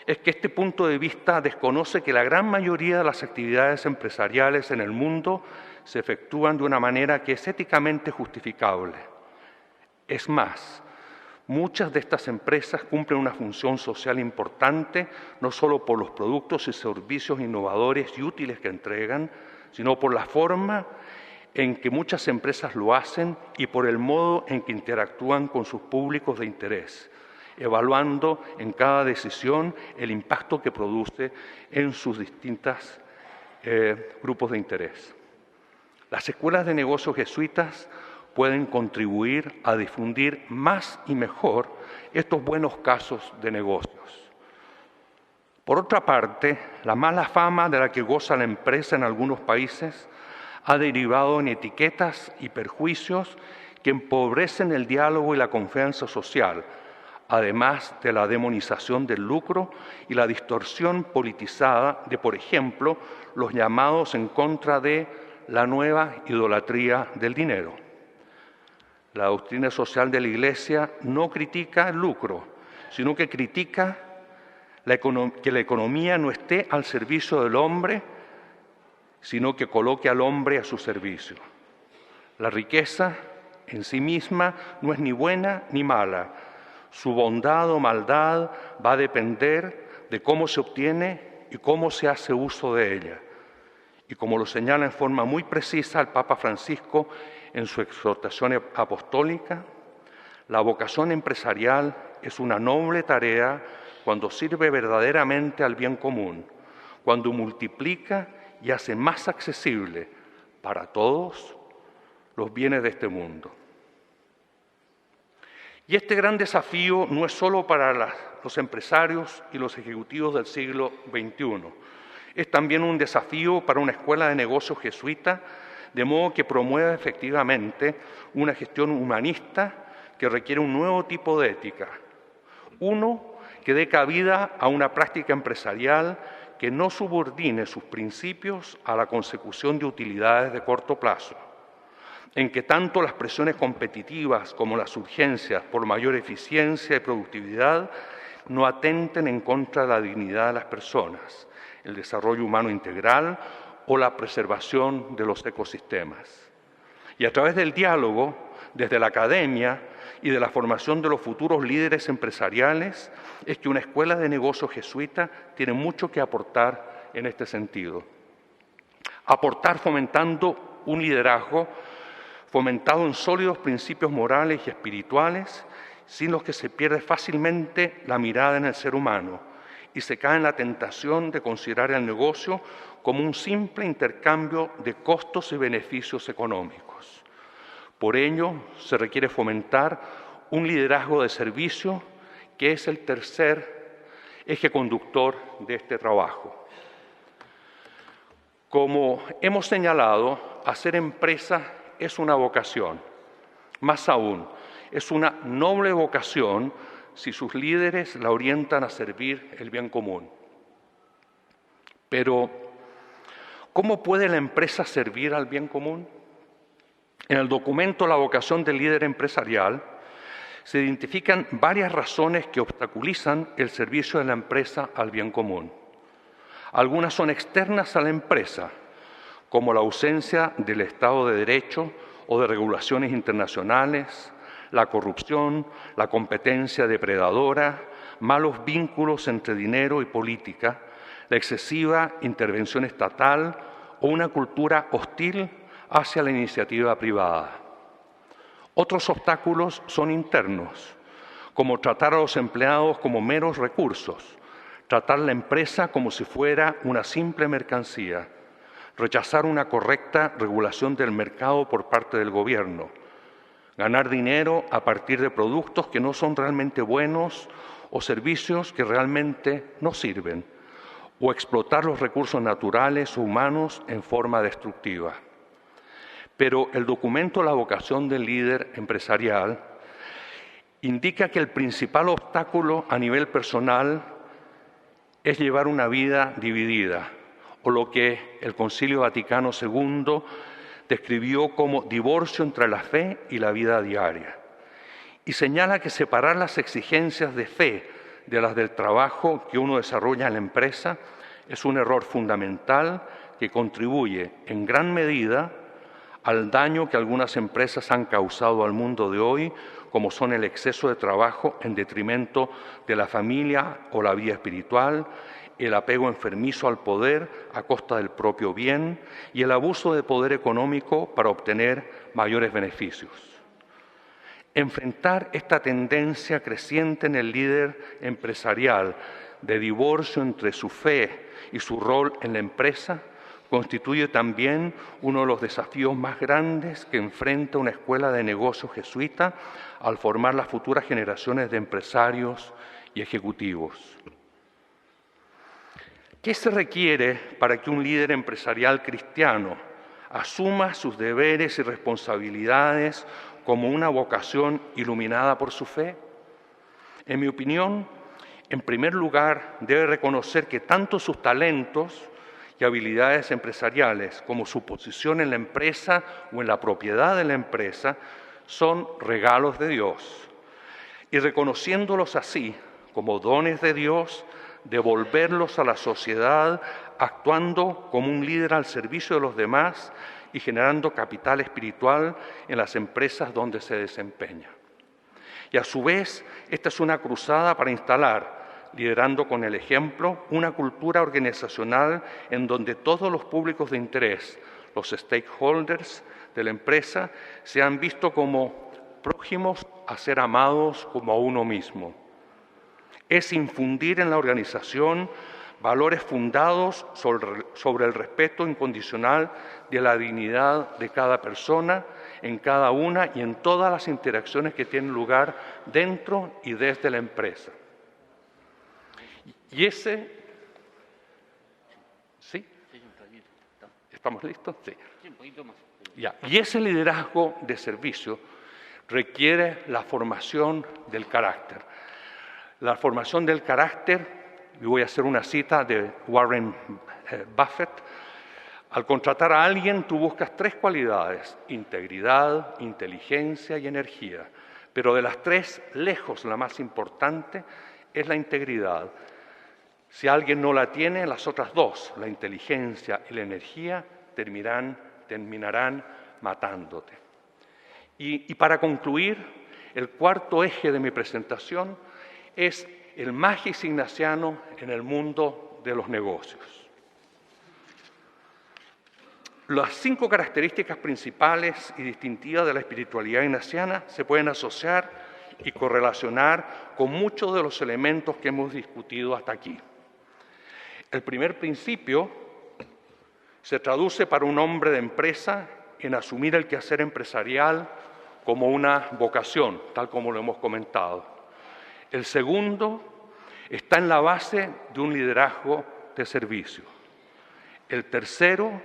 es que este punto de vista desconoce que la gran mayoría de las actividades empresariales en el mundo se efectúan de una manera que es éticamente justificable. Es más, muchas de estas empresas cumplen una función social importante, no solo por los productos y servicios innovadores y útiles que entregan, sino por la forma en que muchas empresas lo hacen y por el modo en que interactúan con sus públicos de interés, evaluando en cada decisión el impacto que produce en sus distintos grupos de interés. Las escuelas de negocios jesuitas pueden contribuir a difundir más y mejor estos buenos casos de negocios. Por otra parte, la mala fama de la que goza la empresa en algunos países ha derivado en etiquetas y perjuicios que empobrecen el diálogo y la confianza social, además de la demonización del lucro y la distorsión politizada de, por ejemplo, los llamados en contra de la nueva idolatría del dinero. La doctrina social de la Iglesia no critica el lucro, sino que critica que la economía no esté al servicio del hombre, sino que coloque al hombre a su servicio. La riqueza en sí misma no es ni buena ni mala. Su bondad o maldad va a depender de cómo se obtiene y cómo se hace uso de ella. Y como lo señala en forma muy precisa el Papa Francisco en su exhortación apostólica, la vocación empresarial es una noble tarea cuando sirve verdaderamente al bien común, cuando multiplica y hace más accesible para todos los bienes de este mundo. Y este gran desafío no es solo para los empresarios y los ejecutivos del siglo XXI, es también un desafío para una escuela de negocios jesuita, de modo que promueva efectivamente una gestión humanista que requiere un nuevo tipo de ética. Uno que dé cabida a una práctica empresarial que no subordine sus principios a la consecución de utilidades de corto plazo, en que tanto las presiones competitivas como las urgencias por mayor eficiencia y productividad no atenten en contra de la dignidad de las personas, el desarrollo humano integral o la preservación de los ecosistemas. Y a través del diálogo, desde la academia y de la formación de los futuros líderes empresariales, es que una escuela de negocios jesuita tiene mucho que aportar en este sentido. Aportar fomentando un liderazgo fomentado en sólidos principios morales y espirituales, sin los que se pierde fácilmente la mirada en el ser humano y se cae en la tentación de considerar el negocio como un simple intercambio de costos y beneficios económicos. Por ello, se requiere fomentar un liderazgo de servicio, que es el tercer eje conductor de este trabajo. Como hemos señalado, hacer empresa es una vocación. Más aún, es una noble vocación si sus líderes la orientan a servir el bien común. Pero, ¿cómo puede la empresa servir al bien común? En el documento La vocación del líder empresarial se identifican varias razones que obstaculizan el servicio de la empresa al bien común. Algunas son externas a la empresa, como la ausencia del Estado de Derecho o de regulaciones internacionales, la corrupción, la competencia depredadora, malos vínculos entre dinero y política, la excesiva intervención estatal o una cultura hostil hacia la iniciativa privada. Otros obstáculos son internos, como tratar a los empleados como meros recursos, tratar la empresa como si fuera una simple mercancía, rechazar una correcta regulación del mercado por parte del gobierno, ganar dinero a partir de productos que no son realmente buenos o servicios que realmente no sirven, o explotar los recursos naturales o humanos en forma destructiva. Pero el documento La vocación del líder empresarial indica que el principal obstáculo a nivel personal es llevar una vida dividida, o lo que el Concilio Vaticano II describió como divorcio entre la fe y la vida diaria. Y señala que separar las exigencias de fe de las del trabajo que uno desarrolla en la empresa es un error fundamental que contribuye en gran medida al daño que algunas empresas han causado al mundo de hoy, como son el exceso de trabajo en detrimento de la familia o la vida espiritual, el apego enfermizo al poder a costa del propio bien y el abuso de poder económico para obtener mayores beneficios. Enfrentar esta tendencia creciente en el líder empresarial de divorcio entre su fe y su rol en la empresa constituye también uno de los desafíos más grandes que enfrenta una escuela de negocios jesuita al formar las futuras generaciones de empresarios y ejecutivos. ¿Qué se requiere para que un líder empresarial cristiano asuma sus deberes y responsabilidades como una vocación iluminada por su fe? En mi opinión, en primer lugar, debe reconocer que tanto sus talentos y habilidades empresariales como su posición en la empresa o en la propiedad de la empresa son regalos de Dios. Y reconociéndolos así como dones de Dios, devolverlos a la sociedad actuando como un líder al servicio de los demás y generando capital espiritual en las empresas donde se desempeña. Y a su vez, esta es una cruzada para instalar, liderando con el ejemplo, una cultura organizacional en donde todos los públicos de interés, los stakeholders de la empresa, sean vistos como prójimos a ser amados como a uno mismo. Es infundir en la organización valores fundados sobre el respeto incondicional de la dignidad de cada persona, en cada una y en todas las interacciones que tienen lugar dentro y desde la empresa. Y ese... ¿Sí? ¿Estamos listos? Sí. Ya. Y ese liderazgo de servicio requiere la formación del carácter. La formación del carácter, y voy a hacer una cita de Warren Buffett, al contratar a alguien tú buscas 3 cualidades: integridad, inteligencia y energía. Pero de las 3, lejos la más importante es la integridad. Si alguien no la tiene, las otras 2, la inteligencia y la energía, terminarán matándote. Y para concluir, el cuarto eje de mi presentación es el magis ignaciano en el mundo de los negocios. Las 5 características principales y distintivas de la espiritualidad ignaciana se pueden asociar y correlacionar con muchos de los elementos que hemos discutido hasta aquí. El primer principio se traduce para un hombre de empresa en asumir el quehacer empresarial como una vocación, tal como lo hemos comentado. El segundo está en la base de un liderazgo de servicio. El tercero,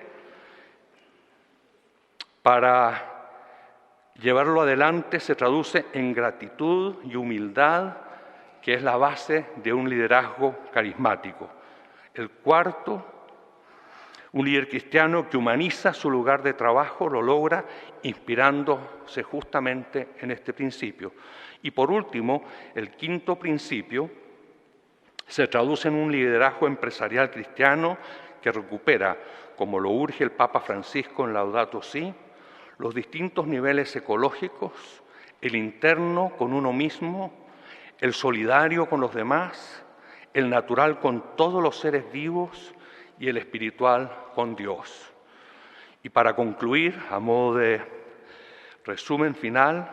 para llevarlo adelante, se traduce en gratitud y humildad, que es la base de un liderazgo carismático. El cuarto, un líder cristiano que humaniza su lugar de trabajo, lo logra inspirándose justamente en este principio. Y por último, el quinto principio se traduce en un liderazgo empresarial cristiano que recupera, como lo urge el Papa Francisco en Laudato Si', los distintos niveles ecológicos, el interno con uno mismo, el solidario con los demás, el natural con todos los seres vivos y el espiritual con Dios. Y para concluir, a modo de resumen final,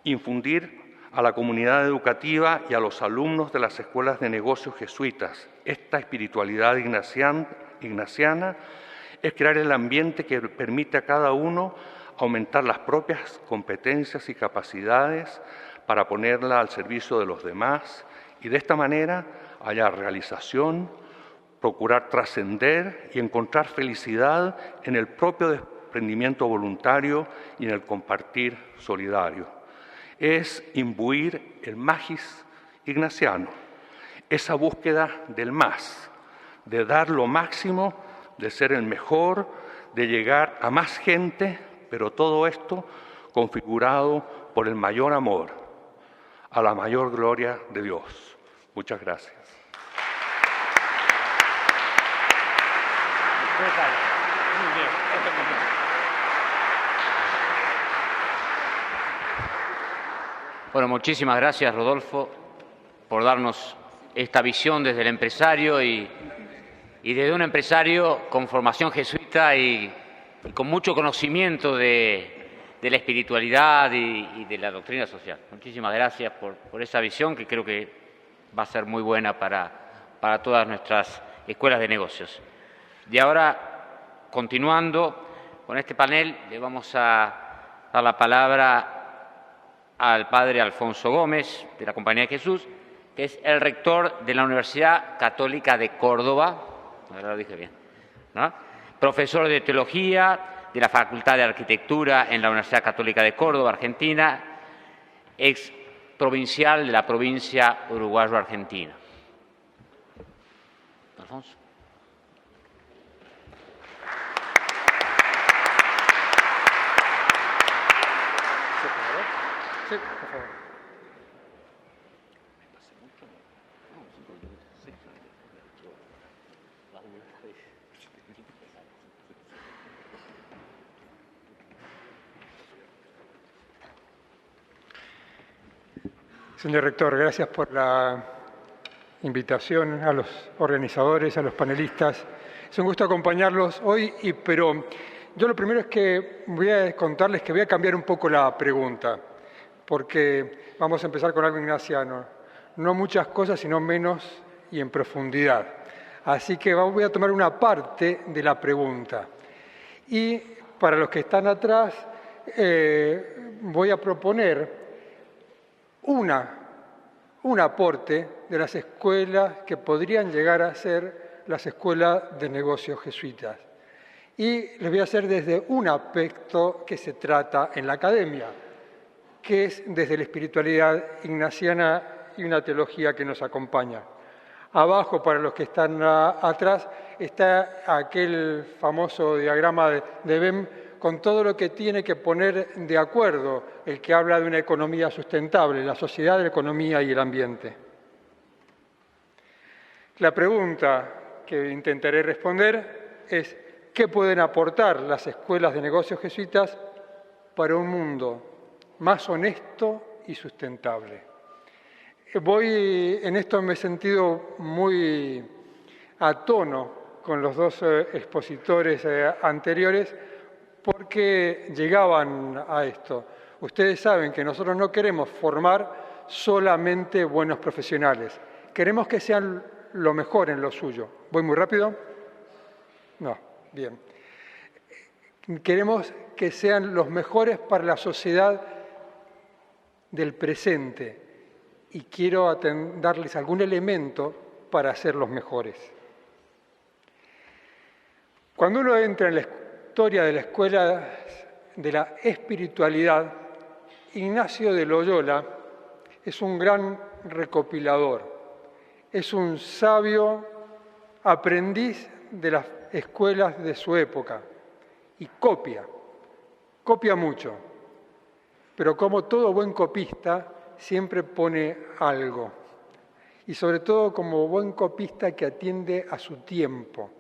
infundir a la comunidad educativa y a los alumnos de las escuelas de negocios jesuitas esta espiritualidad ignaciana es crear el ambiente que permite a cada uno aumentar las propias competencias y capacidades para ponerla al servicio de los demás y de esta manera hallar realización, procurar trascender y encontrar felicidad en el propio desprendimiento voluntario y en el compartir solidario. Es imbuir el magis ignaciano, esa búsqueda del más, de dar lo máximo, de ser el mejor, de llegar a más gente, pero todo esto configurado por el mayor amor, a la mayor gloria de Dios. Muchas gracias. Bueno, muchísimas gracias, Rodolfo, por darnos esta visión desde el empresario y desde un empresario con formación jesuita y con mucho conocimiento de la espiritualidad y de la doctrina social. Muchísimas gracias por esa visión que creo que va a ser muy buena para todas nuestras escuelas de negocios. Y ahora, continuando con este panel, le vamos a dar la palabra al padre Alfonso Gómez, de la Compañía de Jesús, que es el rector de la Universidad Católica de Córdoba, ahora lo dije bien, ¿no? Profesor de Teología de la Facultad de Arquitectura en la Universidad Católica de Córdoba, Argentina, ex provincial de la provincia uruguayo-argentina. Alfonso. Sí, por favor. Señor Rector, gracias por la invitación a los organizadores, a los panelistas. Es un gusto acompañarlos hoy, pero yo lo primero es que voy a contarles que voy a cambiar un poco la pregunta, porque vamos a empezar con algo ignaciano. No muchas cosas, sino menos y en profundidad. Así que voy a tomar una parte de la pregunta. Y para los que están atrás, voy a proponer un aporte de las escuelas que podrían llegar a ser las escuelas de negocios jesuitas. Y les voy a hacer desde un aspecto que se trata en la academia, que es desde la espiritualidad ignaciana y una teología que nos acompaña. Abajo, para los que están atrás, está aquel famoso diagrama de Bem con todo lo que tiene que poner de acuerdo el que habla de una economía sustentable, la sociedad, la economía y el ambiente. La pregunta que intentaré responder es: ¿qué pueden aportar las escuelas de negocios jesuitas para un mundo más honesto y sustentable? En esto me he sentido muy a tono con los dos expositores anteriores, porque llegaban a esto. Ustedes saben que nosotros no queremos formar solamente buenos profesionales. Queremos que sean lo mejor en lo suyo. ¿Voy muy rápido? No, bien. Queremos que sean los mejores para la sociedad del presente y quiero darles algún elemento para ser los mejores. Cuando uno entra en la historia de la escuela de la espiritualidad, Ignacio de Loyola es un gran recopilador, es un sabio aprendiz de las escuelas de su época y copia mucho, pero como todo buen copista siempre pone algo, y sobre todo como buen copista que atiende a su tiempo.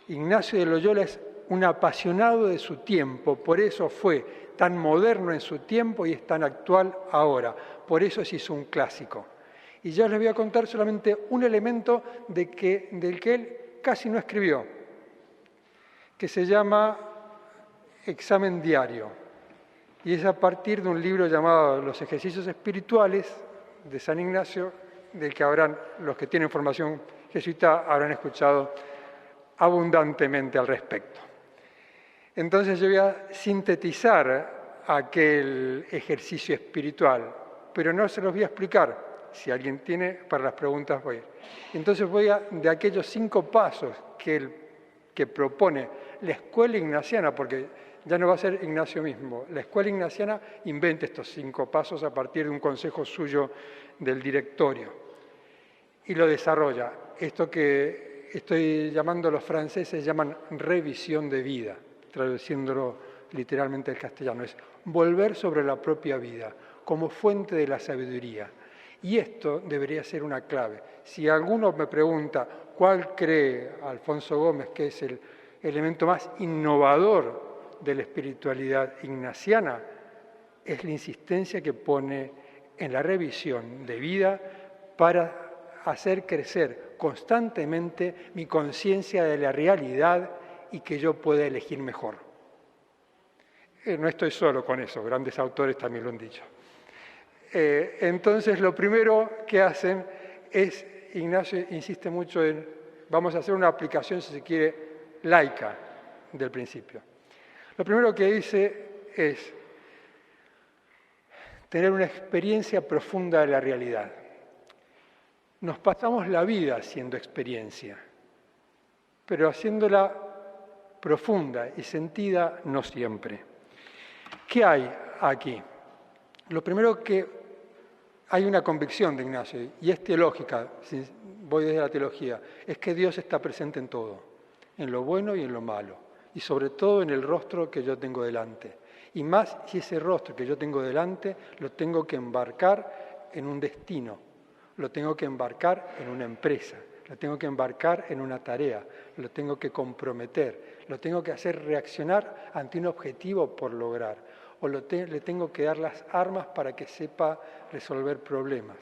Ignacio de Loyola es un apasionado de su tiempo, por eso fue tan moderno en su tiempo y es tan actual ahora, por eso se hizo un clásico. Y ya les voy a contar solamente un elemento del que él casi no escribió, que se llama Examen Diario, y es a partir de un libro llamado Los Ejercicios Espirituales de San Ignacio, del que los que tienen formación jesuita habrán escuchado abundantemente al respecto. Entonces yo voy a sintetizar aquel ejercicio espiritual, pero no se los voy a explicar. Si alguien tiene, para las preguntas voy. Entonces de aquellos 5 pasos que propone la escuela ignaciana, porque ya no va a ser Ignacio mismo, la escuela ignaciana inventa estos 5 pasos a partir de un consejo suyo del directorio y lo desarrolla. Esto que estoy llamando, los franceses llaman revisión de vida, traduciéndolo literalmente al castellano, es volver sobre la propia vida como fuente de la sabiduría. Y esto debería ser una clave. Si alguno me pregunta cuál cree Alfonso Gómez que es el elemento más innovador de la espiritualidad ignaciana, es la insistencia que pone en la revisión de vida para hacer crecer constantemente mi conciencia de la realidad y que yo pueda elegir mejor. No estoy solo con eso, grandes autores también lo han dicho. Entonces, lo primero que hacen es, Ignacio insiste mucho en, vamos a hacer una aplicación, si se quiere, laica del principio. Lo primero que dice es tener una experiencia profunda de la realidad. Nos pasamos la vida haciendo experiencia, pero haciéndola profunda y sentida no siempre. ¿Qué hay aquí? Lo primero que hay una convicción de Ignacio, y es teológica, si voy desde la teología, es que Dios está presente en todo, en lo bueno y en lo malo, y sobre todo en el rostro que yo tengo delante. Y más si ese rostro que yo tengo delante lo tengo que embarcar en un destino, lo tengo que embarcar en una empresa, lo tengo que embarcar en una tarea, lo tengo que comprometer, lo tengo que hacer reaccionar ante un objetivo por lograr, o le tengo que dar las armas para que sepa resolver problemas.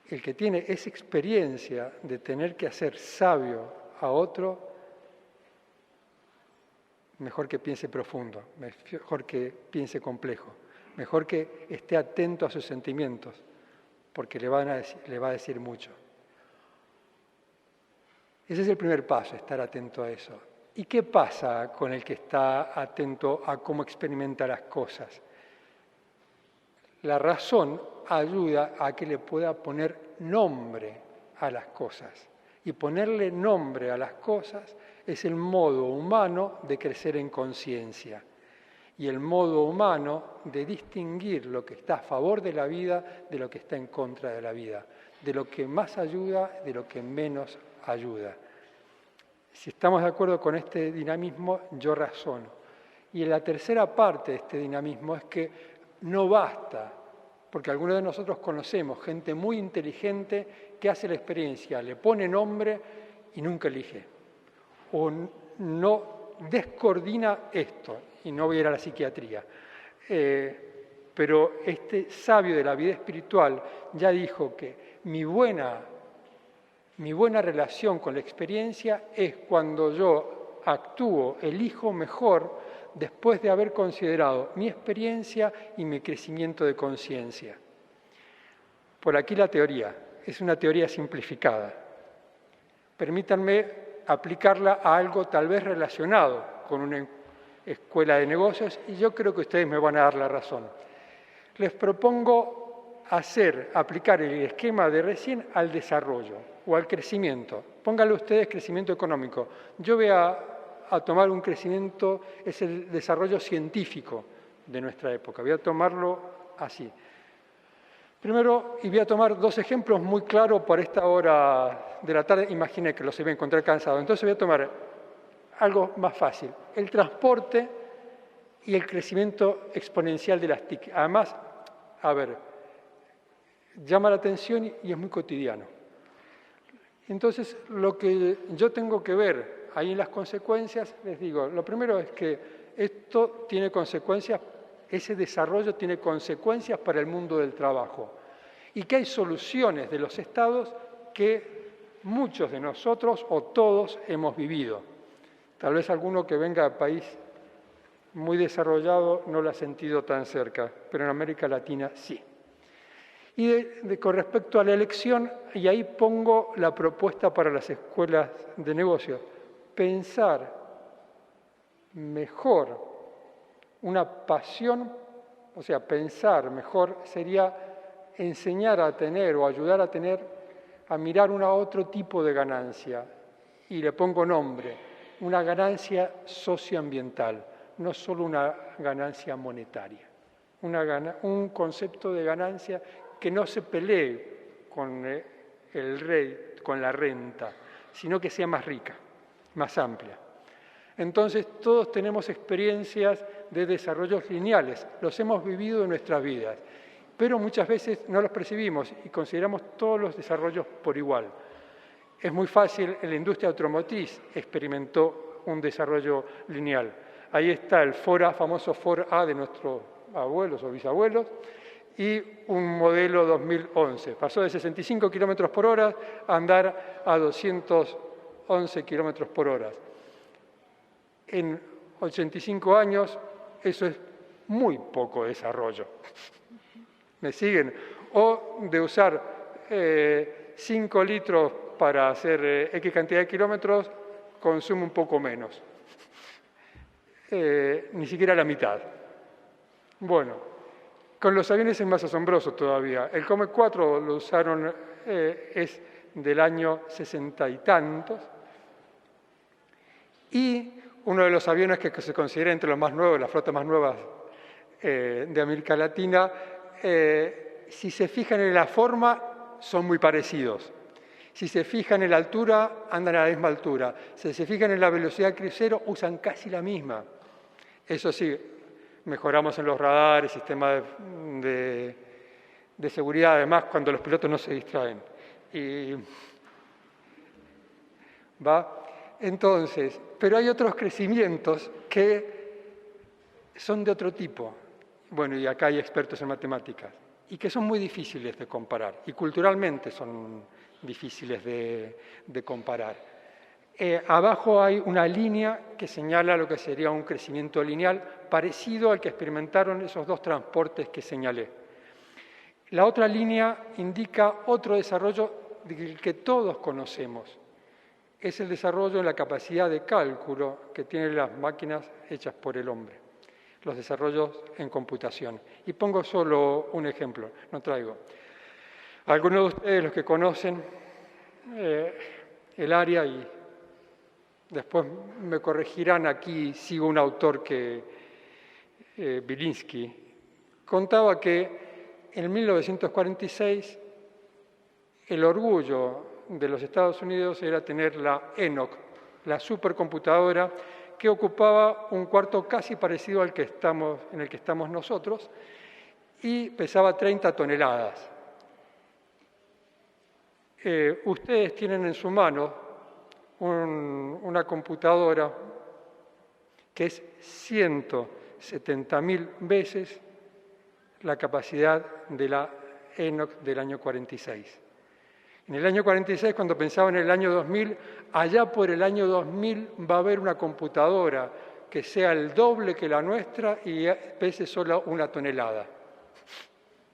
El que tiene esa experiencia de tener que hacer sabio a otro, mejor que piense profundo, mejor que piense complejo, mejor que esté atento a sus sentimientos, porque le va a decir mucho. Ese es el primer paso, estar atento a eso. ¿Y qué pasa con el que está atento a cómo experimenta las cosas? La razón ayuda a que le pueda poner nombre a las cosas. Y ponerle nombre a las cosas es el modo humano de crecer en conciencia y el modo humano de distinguir lo que está a favor de la vida de lo que está en contra de la vida, de lo que más ayuda de lo que menos ayuda. Si estamos de acuerdo con este dinamismo, yo razono. Y la tercera parte de este dinamismo es que no basta, porque algunos de nosotros conocemos gente muy inteligente que hace la experiencia, le pone nombre y nunca elige. O no descoordina esto, y no voy a ir a la psiquiatría. Pero este sabio de la vida espiritual ya dijo que mi buena relación con la experiencia es cuando yo actúo, elijo mejor después de haber considerado mi experiencia y mi crecimiento de conciencia. Por aquí la teoría, es una teoría simplificada. Permítanme aplicarla a algo tal vez relacionado con una escuela de negocios y yo creo que ustedes me van a dar la razón. Les propongo aplicar el esquema de recién al desarrollo o al crecimiento. Pónganle ustedes crecimiento económico. Yo voy a tomar un crecimiento, es el desarrollo científico de nuestra época. Voy a tomarlo así. Primero, y voy a tomar dos ejemplos muy claros por esta hora de la tarde. Imaginé que los iba a encontrar cansados. Entonces voy a tomar algo más fácil. El transporte y el crecimiento exponencial de las TIC. Además, llama la atención y es muy cotidiano. Entonces, lo que yo tengo que ver ahí en las consecuencias, les digo, lo primero es que esto tiene consecuencias, ese desarrollo tiene consecuencias para el mundo del trabajo y que hay soluciones de los estados que muchos de nosotros o todos hemos vivido. Tal vez alguno que venga del país muy desarrollado no lo ha sentido tan cerca, pero en América Latina sí. Y con respecto a la elección, y ahí pongo la propuesta para las escuelas de negocios, pensar mejor una pasión, o sea, pensar mejor sería enseñar a tener o ayudar a tener, a mirar otro tipo de ganancia, y le pongo nombre, una ganancia socioambiental, no solo una ganancia monetaria, un concepto de ganancia que no se pelee con el rey, con la renta, sino que sea más rica, más amplia. Entonces, todos tenemos experiencias de desarrollos lineales, los hemos vivido en nuestras vidas, pero muchas veces no los percibimos y consideramos todos los desarrollos por igual. Es muy fácil, en la industria automotriz experimentó un desarrollo lineal. Ahí está el famoso Ford A de nuestros abuelos o bisabuelos, y un modelo 2011. Pasó de 65 kilómetros por hora a andar a 211 kilómetros por hora. En 85 años eso es muy poco desarrollo. ¿Me siguen? O de usar 5 litros para hacer X cantidad de kilómetros, consume un poco menos. Ni siquiera la mitad. Bueno, con los aviones es más asombroso todavía. El Comet 4 lo usaron, es del año 60 y tantos. Y uno de los aviones que se considera entre los más nuevos, las flotas más nuevas de América Latina, Si se fijan en la forma, son muy parecidos. Si se fijan en la altura, andan a la misma altura. Si se fijan en la velocidad de crucero, usan casi la misma. Eso sí, mejoramos en los radares, sistemas de seguridad, además, cuando los pilotos no se distraen. Entonces, pero hay otros crecimientos que son de otro tipo. Bueno, y acá hay expertos en matemáticas. Y que son muy difíciles de comparar. Y culturalmente son difíciles de comparar. Abajo hay una línea que señala lo que sería un crecimiento lineal parecido al que experimentaron esos dos transportes que señalé. La otra línea indica otro desarrollo del que todos conocemos. Es el desarrollo en la capacidad de cálculo que tienen las máquinas hechas por el hombre, los desarrollos en computación. Y pongo solo un ejemplo, no traigo. Algunos de ustedes, los que conocen el área, y después me corregirán, aquí sigo un autor que, Bilinsky, contaba que en 1946 el orgullo de los Estados Unidos era tener la ENOC, la supercomputadora que ocupaba un cuarto casi parecido al que en el que estamos nosotros y pesaba 30 toneladas. Ustedes tienen en su mano una computadora que es 170.000 veces la capacidad de la ENOC del año 46. En el año 46, cuando pensaba en el año 2000, allá por el año 2000 va a haber una computadora que sea el doble que la nuestra y pese solo 1 tonelada.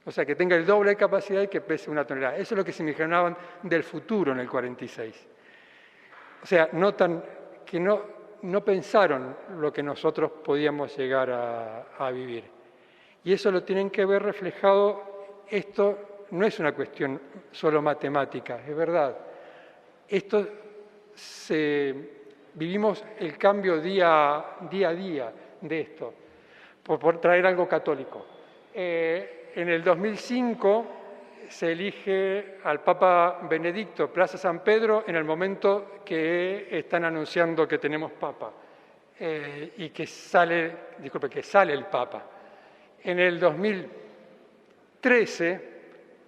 O sea, que tenga el doble de capacidad y que pese 1 tonelada. Eso es lo que se imaginaban del futuro en el 46. O sea, notan que no pensaron lo que nosotros podíamos llegar a vivir. Y eso lo tienen que ver reflejado. Esto no es una cuestión solo matemática, es verdad. Vivimos el cambio día a día de esto, por traer algo católico. En el 2005 se elige al Papa Benedicto, Plaza San Pedro, en el momento que están anunciando que tenemos Papa y que sale el Papa. En el 2013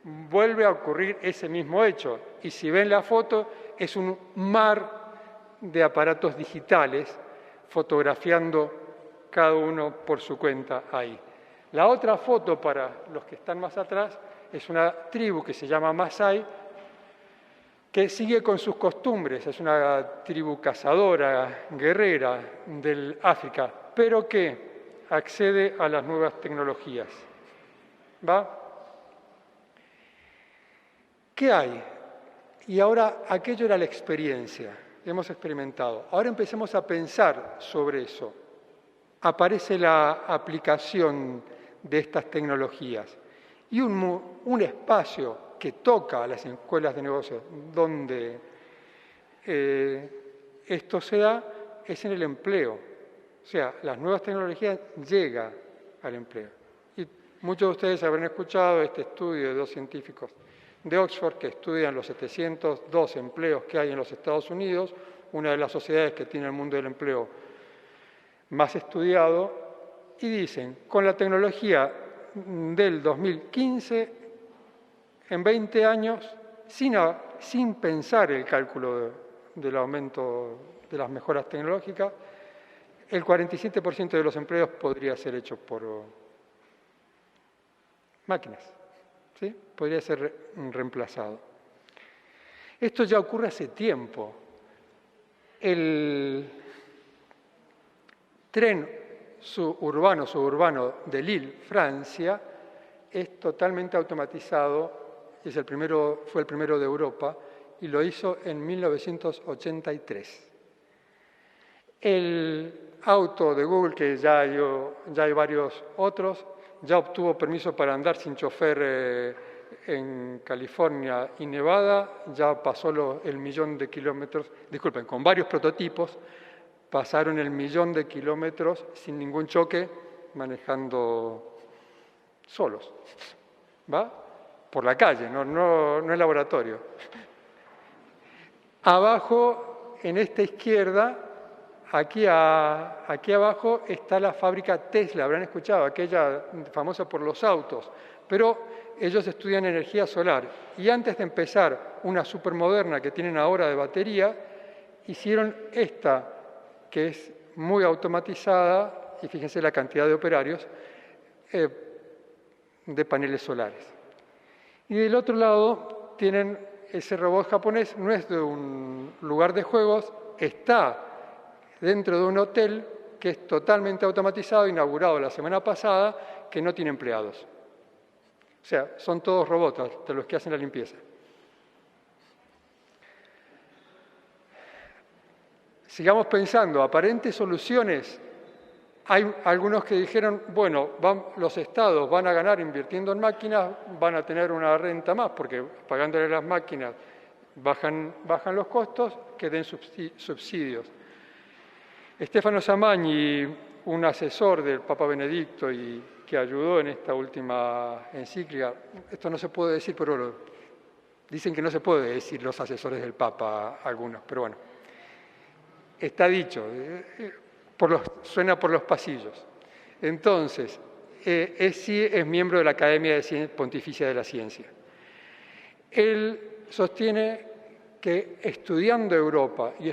vuelve a ocurrir ese mismo hecho. Y si ven la foto, es un mar de aparatos digitales fotografiando cada uno por su cuenta ahí. La otra foto, para los que están más atrás, es una tribu que se llama Masái, que sigue con sus costumbres. Es una tribu cazadora, guerrera del África, pero que accede a las nuevas tecnologías. ¿Qué hay? Y ahora, aquello era la experiencia, hemos experimentado. Ahora empecemos a pensar sobre eso. Aparece la aplicación de estas tecnologías y un espacio que toca a las escuelas de negocios donde esto se da es en el empleo. O sea, las nuevas tecnologías llegan al empleo. Y muchos de ustedes habrán escuchado este estudio de 2 científicos de Oxford que estudian los 702 empleos que hay en los Estados Unidos, una de las sociedades que tiene el mundo del empleo más estudiado, y dicen, con la tecnología del 2015, en 20 años, sin pensar el cálculo del aumento de las mejoras tecnológicas, el 47% de los empleos podría ser hecho por máquinas. ¿Sí? Podría ser reemplazado. Esto ya ocurre hace tiempo. El tren suburbano de Lille, Francia, es totalmente automatizado, fue el primero de Europa y lo hizo en 1983. El auto de Google, que ya hay varios otros, ya obtuvo permiso para andar sin chofer en California y Nevada, ya pasó el 1.000.000 de kilómetros, con varios prototipos, pasaron el 1.000.000 de kilómetros sin ningún choque, manejando solos. por la calle, no en laboratorio. Abajo, en esta izquierda, aquí abajo está la fábrica Tesla, habrán escuchado, aquella famosa por los autos, pero ellos estudian energía solar y antes de empezar una supermoderna que tienen ahora de batería, hicieron esta, que es muy automatizada, y fíjense la cantidad de operarios, de paneles solares. Y del otro lado tienen ese robot japonés, no es de un lugar de juegos, está dentro de un hotel que es totalmente automatizado, inaugurado la semana pasada, que no tiene empleados. O sea, son todos robots de los que hacen la limpieza. Sigamos pensando, aparentes soluciones. Hay algunos que dijeron, bueno, los estados van a ganar invirtiendo en máquinas, van a tener una renta más, porque pagándole las máquinas bajan los costos, que den subsidios. Stefano Samagni, un asesor del Papa Benedicto y que ayudó en esta última encíclica, esto no se puede decir, pero dicen que no se puede decir los asesores del Papa algunos, pero bueno, está dicho, suena por los pasillos. Entonces, sí es miembro de la Academia Pontificia de la Ciencia. Él sostiene que estudiando Europa y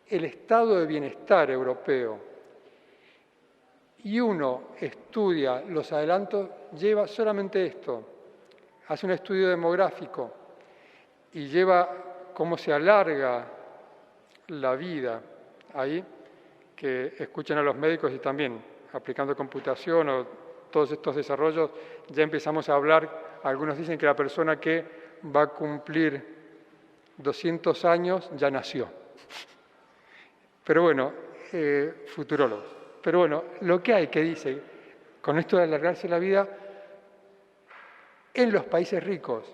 el estado de bienestar europeo, y uno estudia los adelantos, lleva solamente esto, hace un estudio demográfico y lleva cómo se alarga la vida ahí, que escuchen a los médicos y también aplicando computación o todos estos desarrollos, ya empezamos a hablar, algunos dicen que la persona que va a cumplir 200 años ya nació. Pero bueno, futurólogos. Pero bueno, lo que hay que dice, con esto de alargarse la vida, en los países ricos,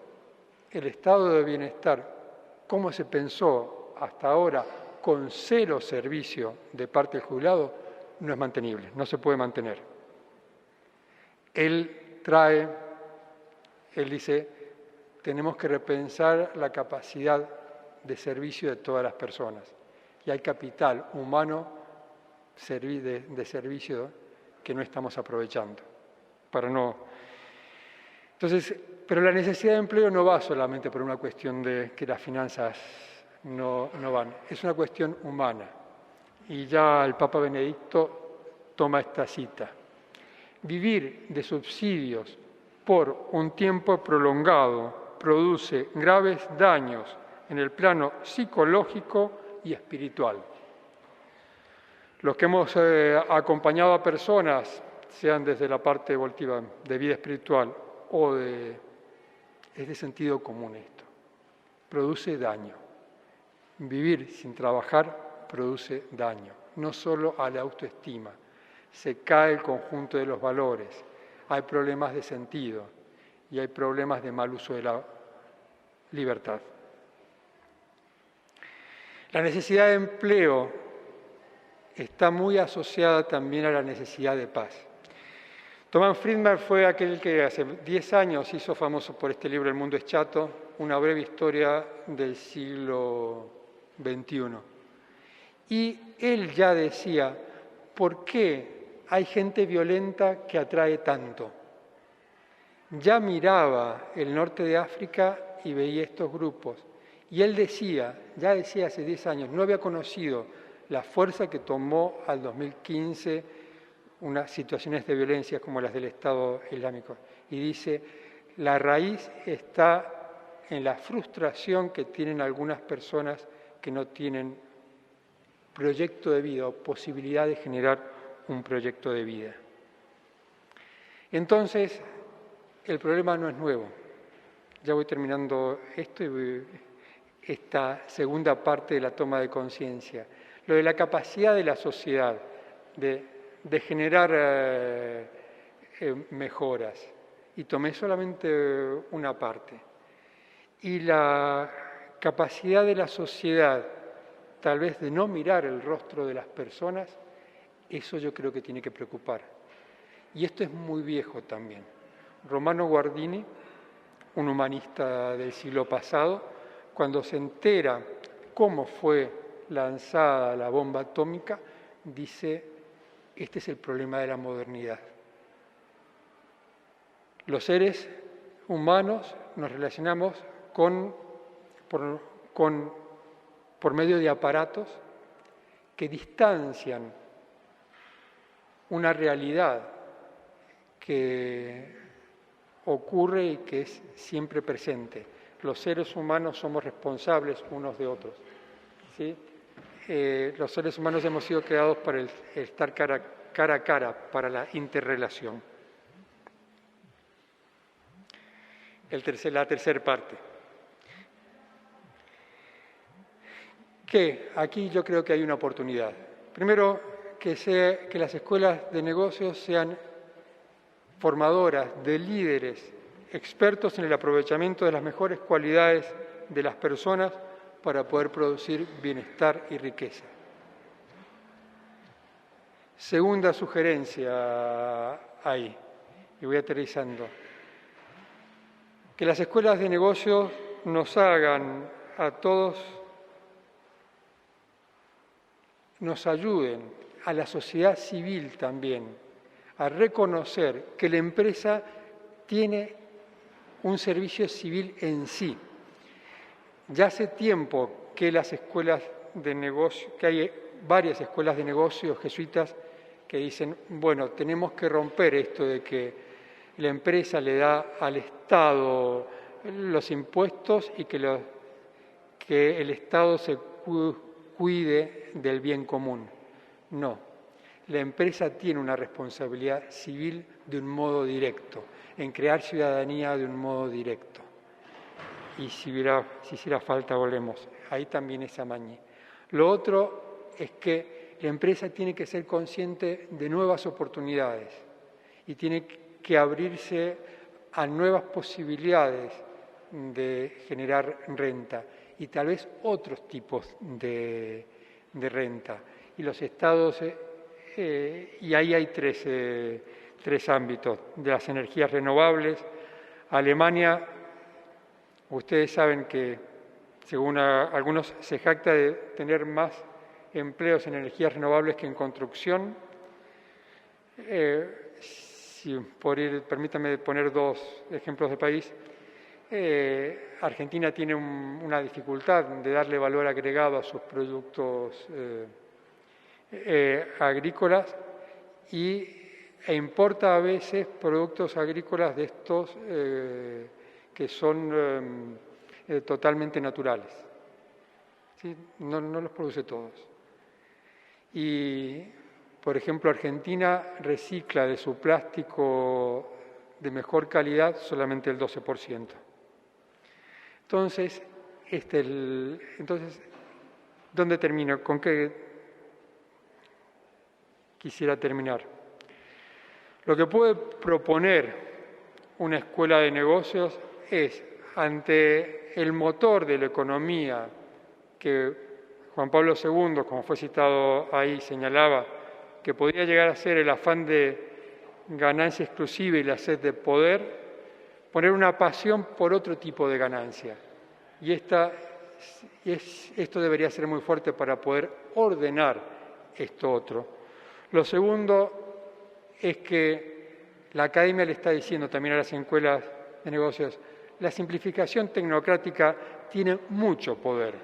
el estado de bienestar, cómo se pensó hasta ahora, con cero servicio de parte del jubilado, no es mantenible, no se puede mantener. Él dice, tenemos que repensar la capacidad de servicio de todas las personas. Y hay capital humano de servicio que no estamos aprovechando. Entonces, pero la necesidad de empleo no va solamente por una cuestión de que las finanzas no van, es una cuestión humana. Y ya el Papa Benedicto toma esta cita. Vivir de subsidios por un tiempo prolongado produce graves daños en el plano psicológico y espiritual. Los que hemos acompañado a personas, sean desde la parte evolutiva de vida espiritual o es de sentido común esto, produce daño. Vivir sin trabajar produce daño, no solo a la autoestima, se cae el conjunto de los valores, hay problemas de sentido y hay problemas de mal uso de la libertad. La necesidad de empleo está muy asociada también a la necesidad de paz. Thomas Friedman fue aquel que hace 10 años hizo famoso por este libro El mundo es chato, una breve historia del siglo XXI. Y él ya decía, ¿por qué hay gente violenta que atrae tanto? Ya miraba el norte de África y veía estos grupos. Y él ya decía hace 10 años, no había conocido la fuerza que tomó al 2015 unas situaciones de violencia como las del Estado Islámico. Y dice, la raíz está en la frustración que tienen algunas personas que no tienen proyecto de vida o posibilidad de generar un proyecto de vida. Entonces, el problema no es nuevo. Ya voy terminando esto y esta segunda parte de la toma de conciencia. Lo de la capacidad de la sociedad de generar mejoras. Y tomé solamente una parte. Y la capacidad de la sociedad, tal vez de no mirar el rostro de las personas, eso yo creo que tiene que preocupar. Y esto es muy viejo también. Romano Guardini un humanista del siglo pasado, cuando se entera cómo fue lanzada la bomba atómica, dice, este es el problema de la modernidad. Los seres humanos nos relacionamos por medio de aparatos que distancian una realidad que ocurre y que es siempre presente. Los seres humanos somos responsables unos de otros, ¿sí? Los seres humanos hemos sido creados para el estar cara a cara, para la interrelación. La tercera parte. Que aquí yo creo que hay una oportunidad. Primero, que las escuelas de negocios sean formadoras de líderes, expertos en el aprovechamiento de las mejores cualidades de las personas para poder producir bienestar y riqueza. Segunda sugerencia ahí, y voy aterrizando. Que las escuelas de negocios nos hagan a todos, nos ayuden a la sociedad civil también a reconocer que la empresa tiene un servicio civil en sí. Ya hace tiempo que las escuelas de negocio, que hay varias escuelas de negocios jesuitas que dicen, bueno, tenemos que romper esto de que la empresa le da al Estado los impuestos y que el Estado se cuide del bien común. No, la empresa tiene una responsabilidad civil de un modo directo, en crear ciudadanía de un modo directo. Y si hiciera falta, volvemos. Ahí también es amañe. Lo otro es que la empresa tiene que ser consciente de nuevas oportunidades y tiene que abrirse a nuevas posibilidades de generar renta y tal vez otros tipos de renta. Y los estados, y ahí hay tres ámbitos, de las energías renovables. Alemania, ustedes saben que, según algunos, se jacta de tener más empleos en energías renovables que en construcción. Permítanme poner dos ejemplos de país. Argentina tiene una dificultad de darle valor agregado a sus productos agrícolas e importa a veces productos agrícolas de estos que son totalmente naturales. ¿Sí? No los produce todos. Y, por ejemplo, Argentina recicla de su plástico de mejor calidad solamente el 12%. Entonces, ¿dónde termino? ¿Con qué quisiera terminar? Lo que puede proponer una escuela de negocios es, ante el motor de la economía que Juan Pablo II, como fue citado ahí, señalaba, que podría llegar a ser el afán de ganancia exclusiva y la sed de poder, poner una pasión por otro tipo de ganancia. Y esto debería ser muy fuerte para poder ordenar esto otro. Lo segundo es que la academia le está diciendo también a las escuelas de negocios, la simplificación tecnocrática tiene mucho poder.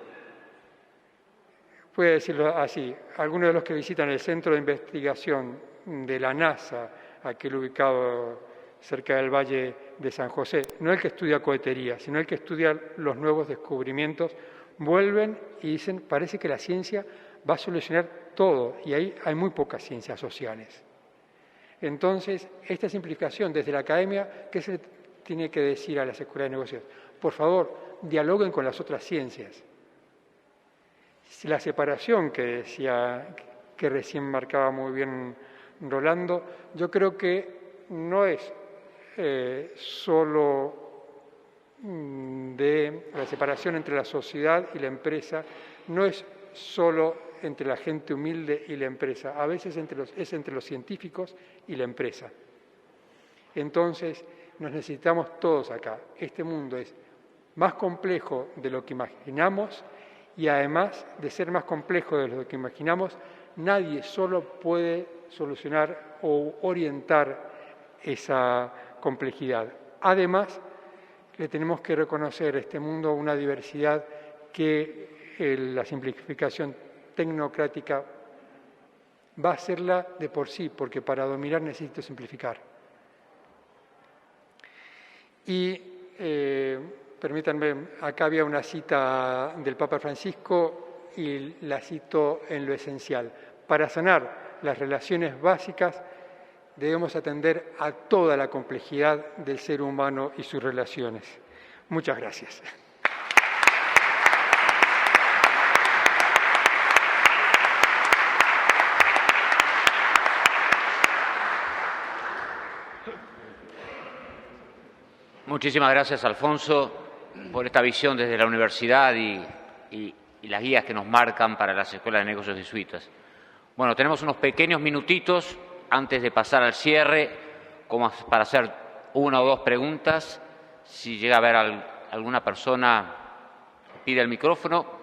Puede decirlo así, algunos de los que visitan el centro de investigación de la NASA, aquel ubicado cerca del Valle de San José, no el que estudia cohetería, sino el que estudia los nuevos descubrimientos, vuelven y dicen, parece que la ciencia va a solucionar todo, y ahí hay muy pocas ciencias sociales. Entonces, esta simplificación desde la academia, ¿qué se le tiene que decir a las escuelas de negocios? Por favor, dialoguen con las otras ciencias. La separación que decía, que recién marcaba muy bien Rolando, yo creo que no es solo de la separación entre la sociedad y la empresa, no es solo entre la gente humilde y la empresa, a veces es entre los científicos y la empresa. Entonces, nos necesitamos todos acá. Este mundo es más complejo de lo que imaginamos y además de ser más complejo de lo que imaginamos, nadie solo puede solucionar o orientar esa complejidad. Además, le tenemos que reconocer a este mundo una diversidad que la simplificación tecnocrática va a hacerla de por sí, porque para dominar necesito simplificar. Y permítanme, acá había una cita del Papa Francisco y la cito en lo esencial. Para sanar las relaciones básicas debemos atender a toda la complejidad del ser humano y sus relaciones. Muchas gracias. Muchísimas gracias, Alfonso, por esta visión desde la universidad y las guías que nos marcan para las escuelas de negocios jesuitas. Bueno, tenemos unos pequeños minutitos antes de pasar al cierre, como para hacer una o dos preguntas. Si llega a haber alguna persona, pide el micrófono.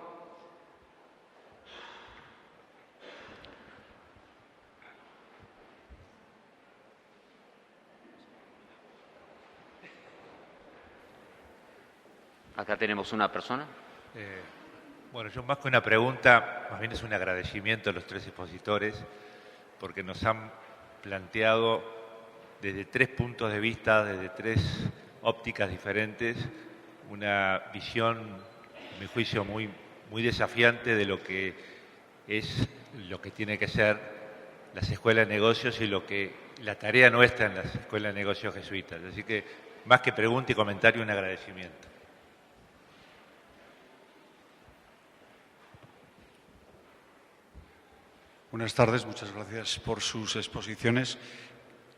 Acá tenemos una persona. Bueno, yo más que una pregunta, más bien es un agradecimiento a los tres expositores, porque nos han planteado desde tres puntos de vista, desde tres ópticas diferentes, una visión, a mi juicio, muy desafiante de lo que es, lo que tiene que ser las escuelas de negocios y lo que la tarea nuestra en las escuelas de negocios jesuitas. Así que, más que pregunta y comentario, un agradecimiento. Buenas tardes, muchas gracias por sus exposiciones.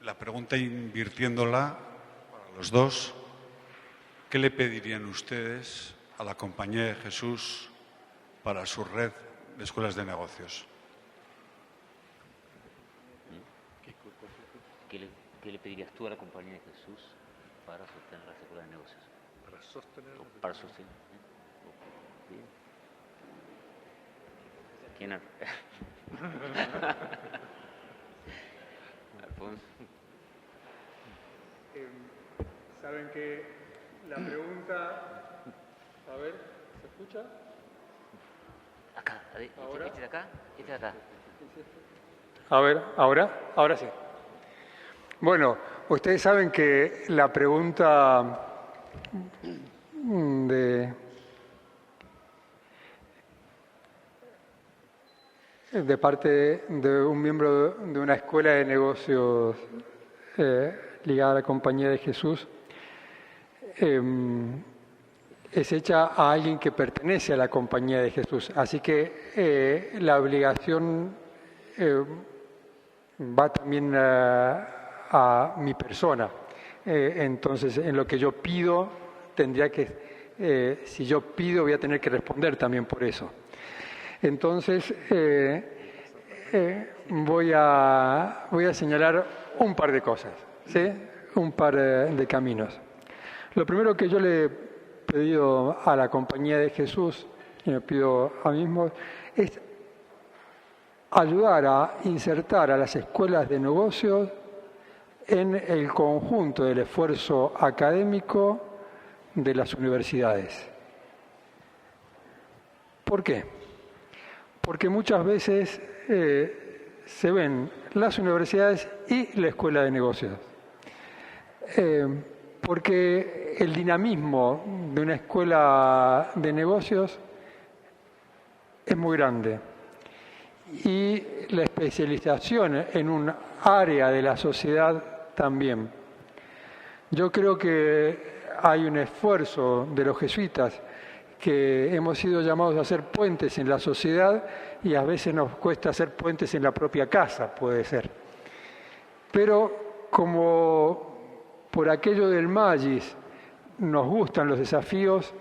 La pregunta, invirtiéndola para los dos, ¿qué le pedirían ustedes a la Compañía de Jesús para su red de escuelas de negocios? ¿Qué le pedirías tú a la Compañía de Jesús para sostener las escuelas de negocios? Para sostener. Bien. ¿Quién es? Alfonso. Saben que la pregunta, a ver, ¿se escucha? Acá, ¿Ahora? ¿este de acá? ¿Este de acá? A ver, ahora sí. Bueno, ustedes saben que la pregunta de parte de un miembro de una escuela de negocios ligada a la Compañía de Jesús es hecha a alguien que pertenece a la Compañía de Jesús. Así que la obligación va también a mi persona. Entonces, en lo que yo pido, tendría que, si yo pido, voy a tener que responder también por eso. Entonces, voy a señalar un par de cosas, ¿sí? Un par de caminos. Lo primero que yo le he pedido a la Compañía de Jesús, y me pido a mí mismo, es ayudar a insertar a las escuelas de negocios en el conjunto del esfuerzo académico de las universidades. ¿Por qué? Porque muchas veces se ven las universidades y la escuela de negocios. Porque el dinamismo de una escuela de negocios es muy grande. Y la especialización en un área de la sociedad también. Yo creo que hay un esfuerzo de los jesuitas que hemos sido llamados a hacer puentes en la sociedad y a veces nos cuesta hacer puentes en la propia casa, puede ser. Pero como por aquello del Magis nos gustan los desafíos,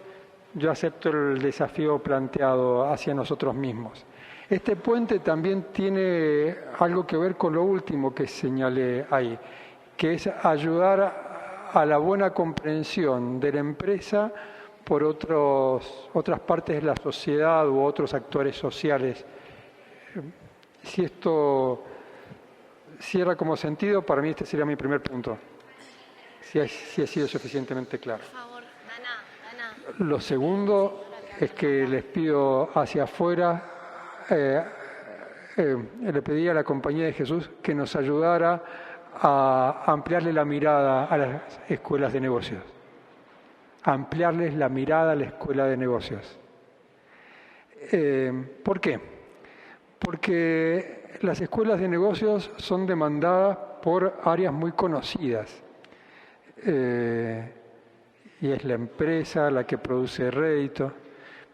yo acepto el desafío planteado hacia nosotros mismos. Este puente también tiene algo que ver con lo último que señalé ahí, que es ayudar a la buena comprensión de la empresa por otras partes de la sociedad u otros actores sociales. Si esto cierra como sentido, para mí este sería mi primer punto, si ha sido suficientemente claro. Por favor, Dana. Lo segundo es que les pido hacia afuera, le pedí a la Compañía de Jesús que nos ayudara a ampliarle la mirada a las escuelas de negocios. Ampliarles la mirada a la escuela de negocios. ¿Por qué? Porque las escuelas de negocios son demandadas por áreas muy conocidas. Y es la empresa la que produce rédito.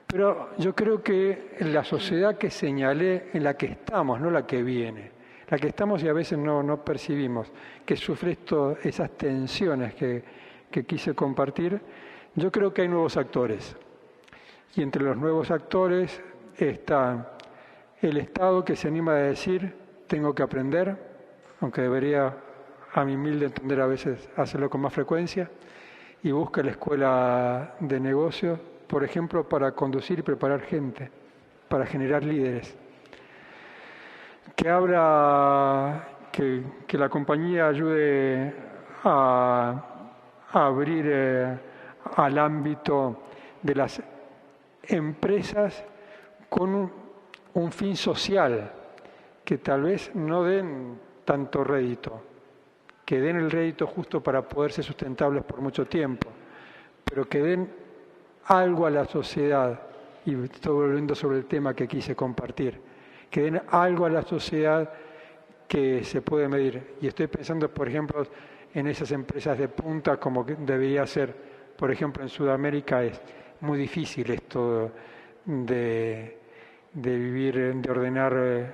Pero yo creo que la sociedad que señalé, en la que estamos, no la que viene, la que estamos y a veces no percibimos, que sufre esas tensiones que quise compartir, yo creo que hay nuevos actores. Y entre los nuevos actores está el Estado, que se anima a decir, tengo que aprender, aunque debería, a mi humilde entender, a veces hacerlo con más frecuencia, y busca la escuela de negocios, por ejemplo, para conducir y preparar gente, para generar líderes. Que la compañía ayude a abrir al ámbito de las empresas con un fin social, que tal vez no den tanto rédito, que den el rédito justo para poder ser sustentables por mucho tiempo, pero que den algo a la sociedad, y estoy volviendo sobre el tema que quise compartir, que den algo a la sociedad que se puede medir. Y estoy pensando, por ejemplo, en esas empresas de punta, como que debería ser, por ejemplo, en Sudamérica es muy difícil esto de vivir, de ordenar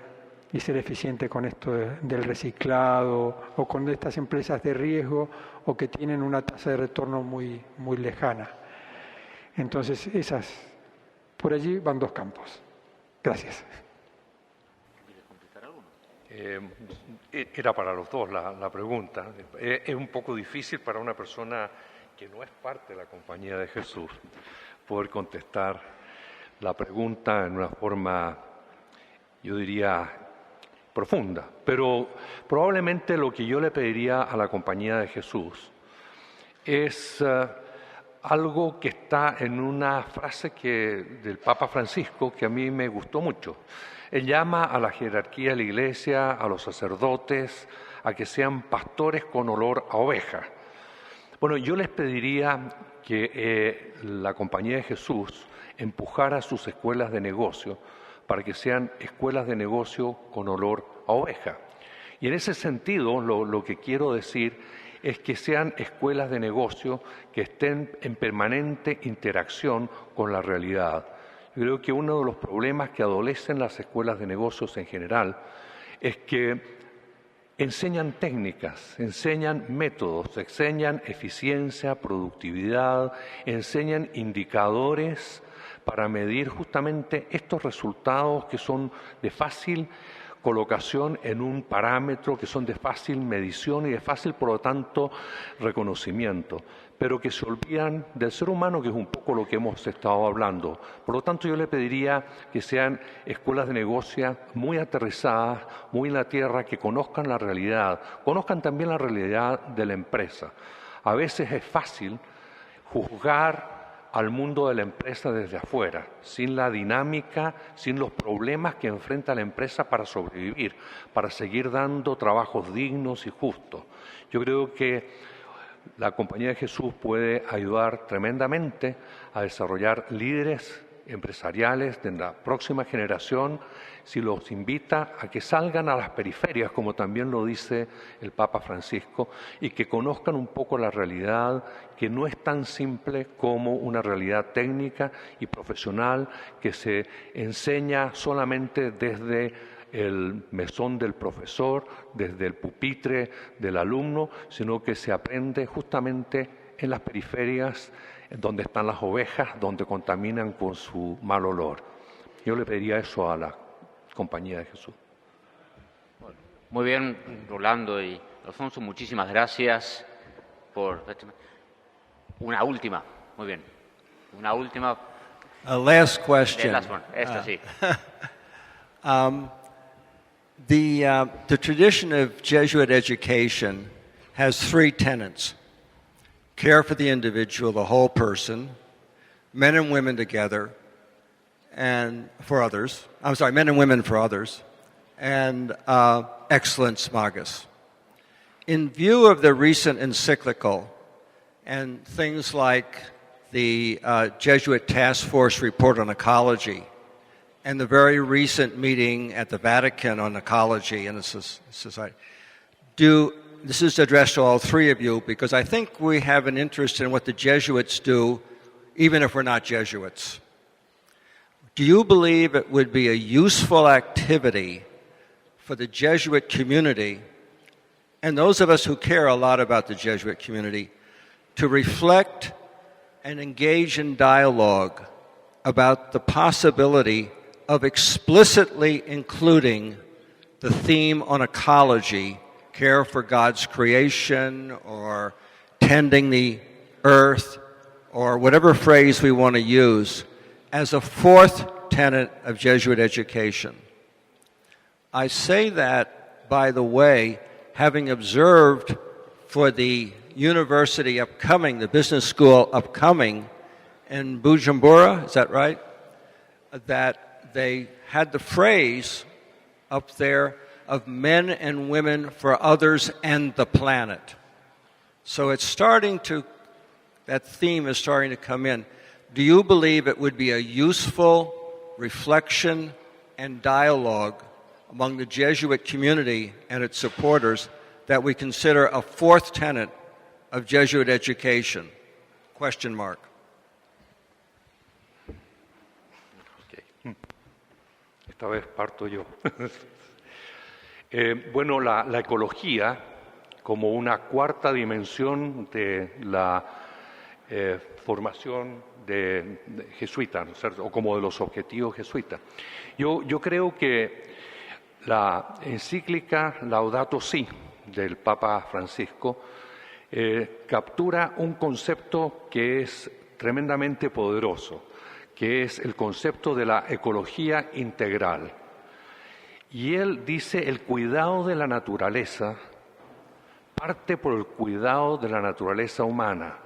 y ser eficiente con esto del reciclado, o con estas empresas de riesgo, o que tienen una tasa de retorno muy, muy lejana. Entonces, por allí van dos campos. Gracias. Era para los dos la pregunta. Es un poco difícil para una persona que no es parte de la Compañía de Jesús poder contestar la pregunta en una forma, yo diría, profunda. Pero probablemente lo que yo le pediría a la Compañía de Jesús es algo que está en una frase del Papa Francisco que a mí me gustó mucho. Él llama a la jerarquía de la Iglesia, a los sacerdotes, a que sean pastores con olor a oveja. Bueno, yo les pediría que la Compañía de Jesús empujara sus escuelas de negocio para que sean escuelas de negocio con olor a oveja. Y en ese sentido, lo que quiero decir es que sean escuelas de negocio que estén en permanente interacción con la realidad. Yo creo que uno de los problemas que adolecen las escuelas de negocios en general es que enseñan técnicas, enseñan métodos, enseñan eficiencia, productividad, enseñan indicadores para medir justamente estos resultados que son de fácil colocación en un parámetro, que son de fácil medición y de fácil, por lo tanto, reconocimiento, pero que se olvidan del ser humano, que es un poco lo que hemos estado hablando. Por lo tanto, yo le pediría que sean escuelas de negocio muy aterrizadas, muy en la tierra, que conozcan la realidad, conozcan también la realidad de la empresa. A veces es fácil juzgar al mundo de la empresa desde afuera, sin la dinámica, sin los problemas que enfrenta la empresa para sobrevivir, para seguir dando trabajos dignos y justos. Yo creo que la Compañía de Jesús puede ayudar tremendamente a desarrollar líderes empresariales de la próxima generación si los invita a que salgan a las periferias, como también lo dice el Papa Francisco, y que conozcan un poco la realidad, que no es tan simple como una realidad técnica y profesional que se enseña solamente desde el mesón del profesor, desde el pupitre del alumno, sino que se aprende justamente en las periferias, donde están las ovejas, donde contaminan con su mal olor. Yo le pediría eso a la Compañía de Jesús. Muy bien, Rolando y Alfonso, muchísimas gracias por... Una última, muy bien. Una última. A last question. The last one. Esta sí. The tradition of Jesuit education has three tenets: care for the individual, the whole person, men and women together, and for others. I'm sorry, men and women for others, and excellence magis. In view of the recent encyclical and things like the Jesuit Task Force report on ecology, and the very recent meeting at the Vatican on ecology and the society, this is addressed to all three of you because I think we have an interest in what the Jesuits do, even if we're not Jesuits. Do you believe it would be a useful activity for the Jesuit community, and those of us who care a lot about the Jesuit community, to reflect and engage in dialogue about the possibility of explicitly including the theme on ecology, care for God's creation, or tending the earth, or whatever phrase we want to use, as a fourth tenet of Jesuit education? I say that, by the way, having observed for the university upcoming, the business school upcoming in Bujumbura, is that right? That they had the phrase up there of men and women for others and the planet. So it's starting to, that theme is starting to come in. Do you believe it would be a useful reflection and dialogue among the Jesuit community and its supporters that we consider a fourth tenet of Jesuit education? Question mark. Okay. Esta vez parto yo. Bueno, la ecología como una cuarta dimensión de la formación de jesuita, ¿no es cierto? O como de los objetivos jesuitas. Yo creo que la encíclica Laudato Si del Papa Francisco captura un concepto que es tremendamente poderoso, que es el concepto de la ecología integral. Y él dice: el cuidado de la naturaleza parte por el cuidado de la naturaleza humana.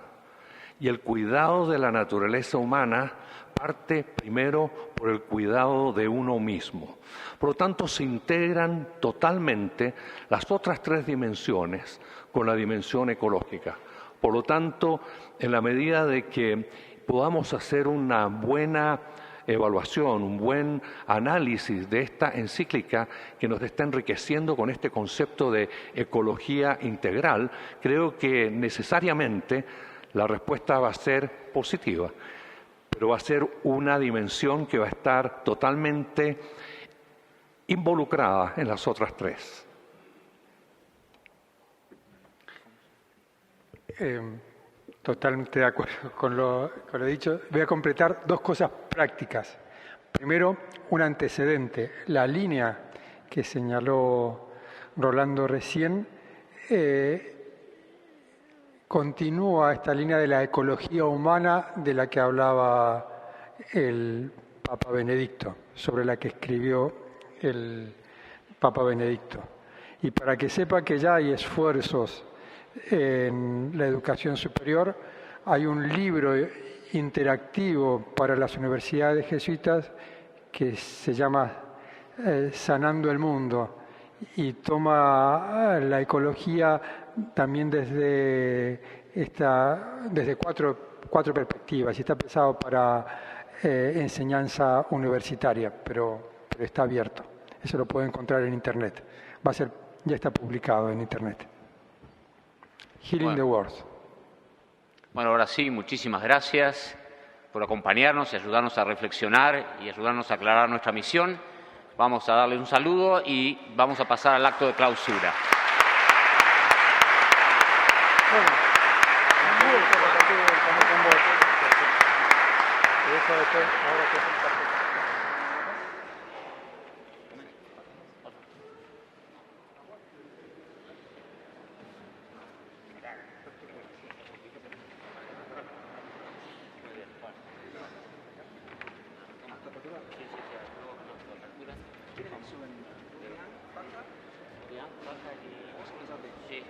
Y el cuidado de la naturaleza humana parte primero por el cuidado de uno mismo. Por lo tanto, se integran totalmente las otras tres dimensiones con la dimensión ecológica. Por lo tanto, en la medida de que podamos hacer una buena evaluación, un buen análisis de esta encíclica que nos está enriqueciendo con este concepto de ecología integral, creo que necesariamente la respuesta va a ser positiva, pero va a ser una dimensión que va a estar totalmente involucrada en las otras tres. Totalmente de acuerdo con lo dicho. Voy a completar dos cosas prácticas. Primero, un antecedente. La línea que señaló Rolando recién continúa esta línea de la ecología humana de la que hablaba el Papa Benedicto, sobre la que escribió el Papa Benedicto. Y para que sepa que ya hay esfuerzos en la educación superior, hay un libro interactivo para las universidades jesuitas que se llama Sanando el Mundo, y toma la ecología también desde cuatro perspectivas, y está pensado para enseñanza universitaria, pero está abierto. Eso lo puede encontrar en Internet. Ya está publicado en Internet. Healing the World. Bueno, ahora sí, muchísimas gracias por acompañarnos y ayudarnos a reflexionar y ayudarnos a aclarar nuestra misión. Vamos a darle un saludo y vamos a pasar al acto de clausura. Sí.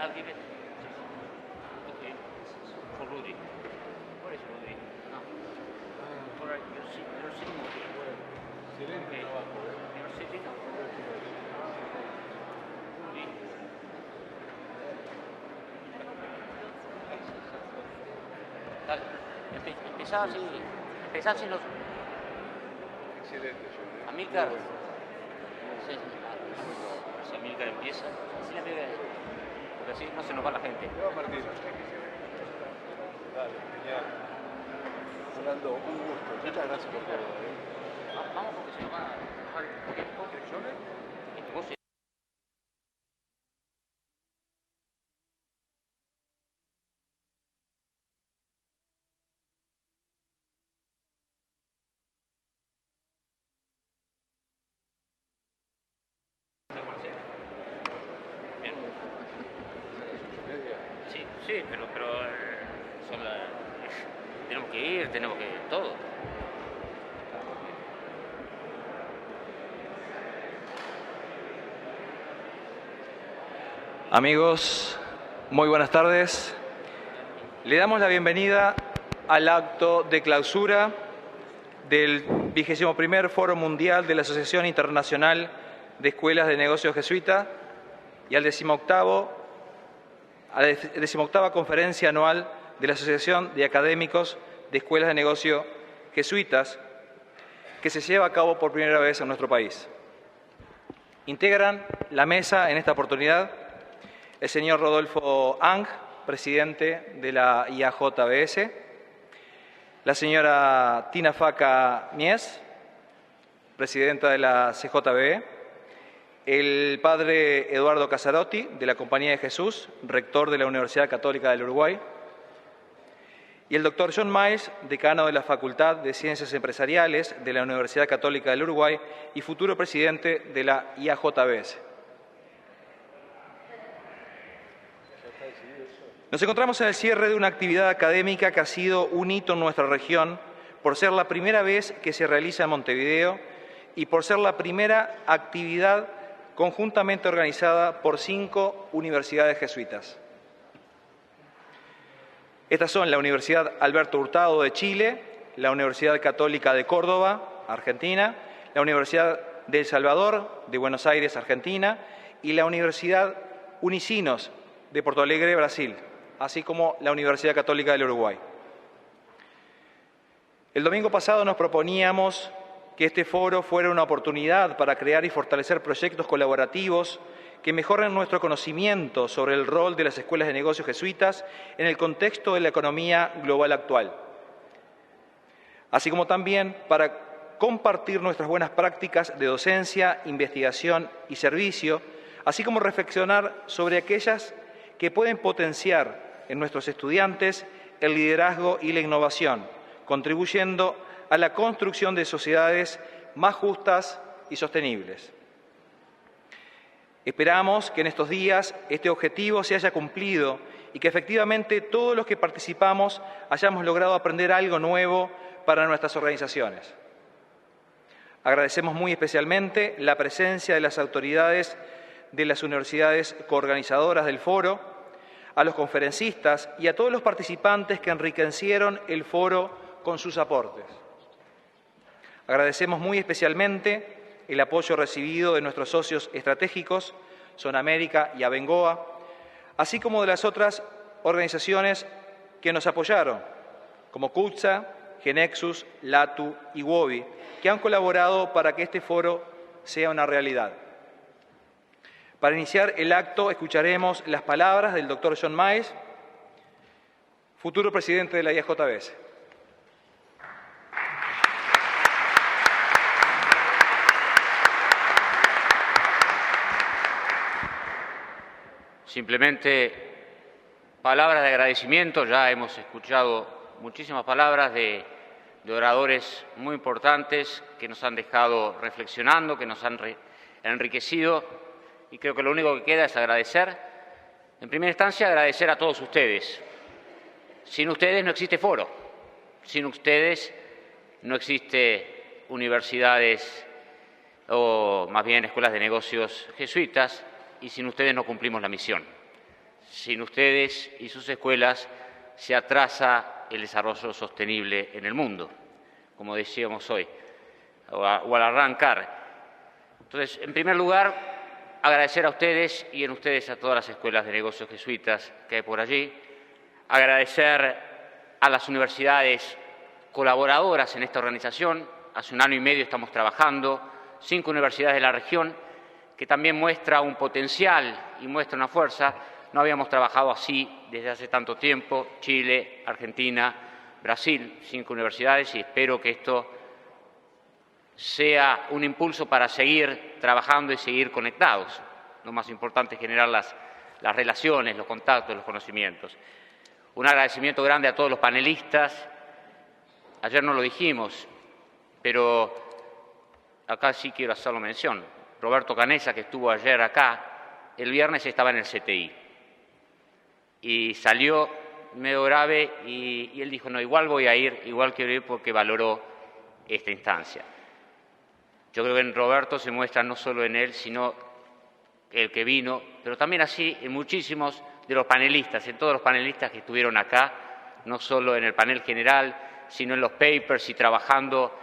I'll give it. Okay. For Rudy. Where is Rudy? No. Where are you sitting? You're sitting here. Okay. You're sitting. Rudy. Dale. Empezá así los... Excelente, John. Amílcar. Sí. Si Amílcar empieza. Sí, Amílcar. Porque así no se nos va la gente. Martín. Dale, genial. Fernando, un gusto. Muchas gracias por todo. Vamos porque se nos va a bajar construcciones. Vos sí, pero son tenemos que ir, tenemos que todo. Amigos, muy buenas tardes. Le damos la bienvenida al acto de clausura del 21º Foro Mundial de la Asociación Internacional de Escuelas de Negocios Jesuita y al 18ª Conferencia Anual de la Asociación de Académicos de Escuelas de Negocio Jesuitas, que se lleva a cabo por primera vez en nuestro país. Integran la mesa en esta oportunidad el señor Rodolfo Ang, presidente de la IAJBS, la señora Tina Faca Mies, presidenta de la CJBE, el padre Eduardo Casarotti, de la Compañía de Jesús, rector de la Universidad Católica del Uruguay, y el doctor John Miles, decano de la Facultad de Ciencias Empresariales de la Universidad Católica del Uruguay y futuro presidente de la IAJBS. Nos encontramos en el cierre de una actividad académica que ha sido un hito en nuestra región por ser la primera vez que se realiza en Montevideo y por ser la primera actividad conjuntamente organizada por 5 universidades jesuitas. Estas son la Universidad Alberto Hurtado de Chile, la Universidad Católica de Córdoba, Argentina, la Universidad de El Salvador, de Buenos Aires, Argentina, y la Universidad Unicinos de Porto Alegre, Brasil, así como la Universidad Católica del Uruguay. El domingo pasado nos proponíamos que este foro fuera una oportunidad para crear y fortalecer proyectos colaborativos que mejoren nuestro conocimiento sobre el rol de las escuelas de negocios jesuitas en el contexto de la economía global actual, así como también para compartir nuestras buenas prácticas de docencia, investigación y servicio, así como reflexionar sobre aquellas que pueden potenciar en nuestros estudiantes el liderazgo y la innovación, contribuyendo a la construcción de sociedades más justas y sostenibles. Esperamos que en estos días este objetivo se haya cumplido y que efectivamente todos los que participamos hayamos logrado aprender algo nuevo para nuestras organizaciones. Agradecemos muy especialmente la presencia de las autoridades de las universidades coorganizadoras del foro, a los conferencistas y a todos los participantes que enriquecieron el foro con sus aportes. Agradecemos muy especialmente el apoyo recibido de nuestros socios estratégicos, Zona América y Abengoa, así como de las otras organizaciones que nos apoyaron, como CUTSA, Genexus, LATU y WOBI, que han colaborado para que este foro sea una realidad. Para iniciar el acto, escucharemos las palabras del doctor John Miles, futuro presidente de la IAJBS. Simplemente palabras de agradecimiento. Ya hemos escuchado muchísimas palabras de oradores muy importantes que nos han dejado reflexionando, que nos han enriquecido, y creo que lo único que queda es agradecer. En primera instancia, agradecer a todos ustedes. Sin ustedes no existe foro, sin ustedes no existe universidades o más bien escuelas de negocios jesuitas, y sin ustedes no cumplimos la misión. Sin ustedes y sus escuelas se atrasa el desarrollo sostenible en el mundo, como decíamos hoy, o al arrancar. Entonces, en primer lugar, agradecer a ustedes y en ustedes a todas las escuelas de negocios jesuitas que hay por allí. Agradecer a las universidades colaboradoras en esta organización. Hace 1 año y medio estamos trabajando, 5 universidades de la región, que también muestra un potencial y muestra una fuerza. No habíamos trabajado así desde hace tanto tiempo. Chile, Argentina, Brasil, 5 universidades, y espero que esto sea un impulso para seguir trabajando y seguir conectados. Lo más importante es generar las relaciones, los contactos, los conocimientos. Un agradecimiento grande a todos los panelistas. Ayer no lo dijimos, pero acá sí quiero hacerlo mención. Roberto Canessa, que estuvo ayer acá, el viernes estaba en el CTI y salió medio grave y él dijo, no, igual voy a ir, igual quiero ir porque valoró esta instancia. Yo creo que en Roberto se muestra no solo en él, sino el que vino, pero también así en muchísimos de los panelistas, en todos los panelistas que estuvieron acá, no solo en el panel general, sino en los papers y trabajando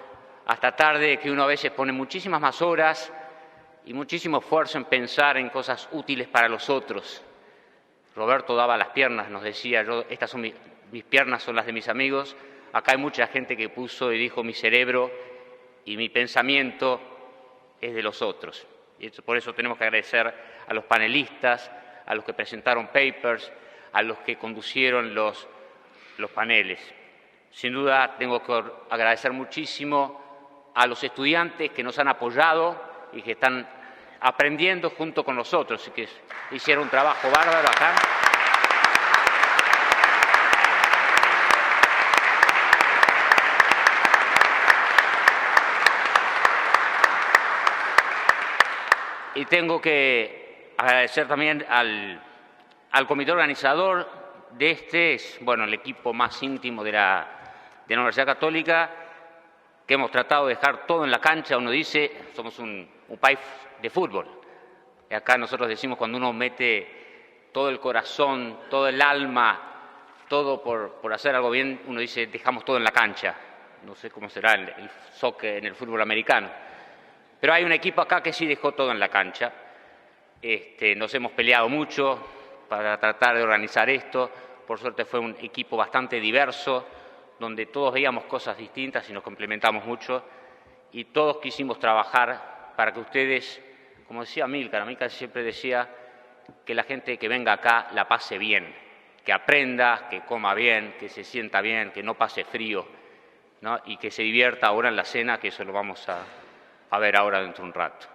hasta tarde, que uno a veces pone muchísimas más horas y muchísimo esfuerzo en pensar en cosas útiles para los otros. Roberto daba las piernas, nos decía, estas son mis piernas son las de mis amigos. Acá hay mucha gente que puso y dijo, mi cerebro y mi pensamiento es de los otros. Y por eso tenemos que agradecer a los panelistas, a los que presentaron papers, a los que conducieron los paneles. Sin duda tengo que agradecer muchísimo a los estudiantes que nos han apoyado y que están aprendiendo junto con nosotros y que hicieron un trabajo bárbaro acá. Y tengo que agradecer también al comité organizador de el equipo más íntimo de la Universidad Católica, que hemos tratado de dejar todo en la cancha. Uno dice, somos un país de fútbol. Y acá nosotros decimos, cuando uno mete todo el corazón, todo el alma, todo por hacer algo bien, uno dice, dejamos todo en la cancha. No sé cómo será el soccer, en el fútbol americano. Pero hay un equipo acá que sí dejó todo en la cancha. Nos hemos peleado mucho para tratar de organizar esto. Por suerte fue un equipo bastante diverso, donde todos veíamos cosas distintas y nos complementamos mucho. Y todos quisimos trabajar para que ustedes, como decía Amílcar siempre decía que la gente que venga acá la pase bien, que aprenda, que coma bien, que se sienta bien, que no pase frío, ¿no? Y que se divierta ahora en la cena, que eso lo vamos a ver ahora dentro de un rato.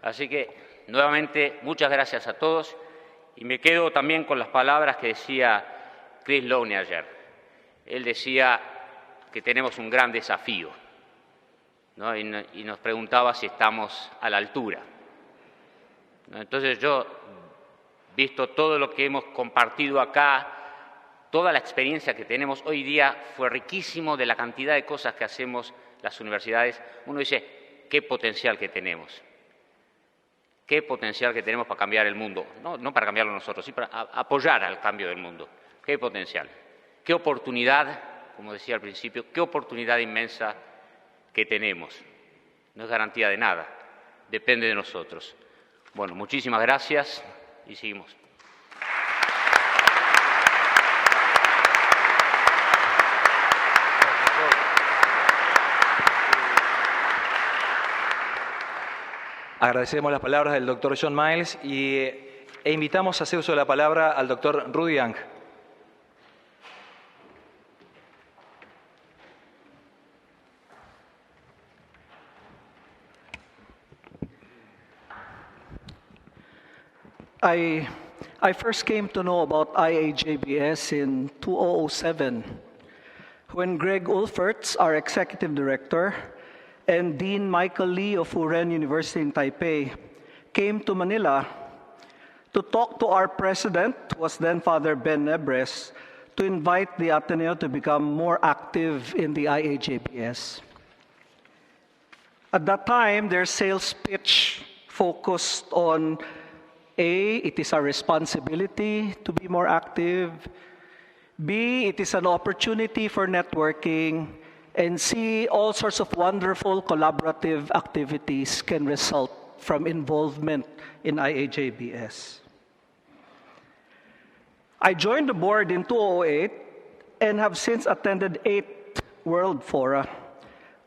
Así que, nuevamente, muchas gracias a todos, y me quedo también con las palabras que decía Chris Lowney ayer. Él decía que tenemos un gran desafío, ¿no? Y nos preguntaba si estamos a la altura, ¿no? Entonces yo, visto todo lo que hemos compartido acá, toda la experiencia que tenemos hoy día, fue riquísimo de la cantidad de cosas que hacemos las universidades. Uno dice, qué potencial que tenemos. Qué potencial que tenemos para cambiar el mundo. No para cambiarlo nosotros, sí para apoyar al cambio del mundo. Qué potencial. Qué oportunidad, como decía al principio, qué oportunidad inmensa que tenemos. no es garantía de nada, depende de nosotros. Bueno, muchísimas gracias y seguimos. Agradecemos las palabras del doctor John Miles e invitamos a hacer uso de la palabra al doctor Rudy Ang. I first came to know about IAJBS in 2007 when Greg Ulferts, our executive director, and Dean Michael Lee of Furen University in Taipei came to Manila to talk to our president, who was then Father Ben Nebres, to invite the Ateneo to become more active in the IAJBS. At that time, their sales pitch focused on A, it is our responsibility to be more active. B, it is an opportunity for networking. And C, all sorts of wonderful collaborative activities can result from involvement in IAJBS. I joined the board in 2008 and have since attended 8 World Fora.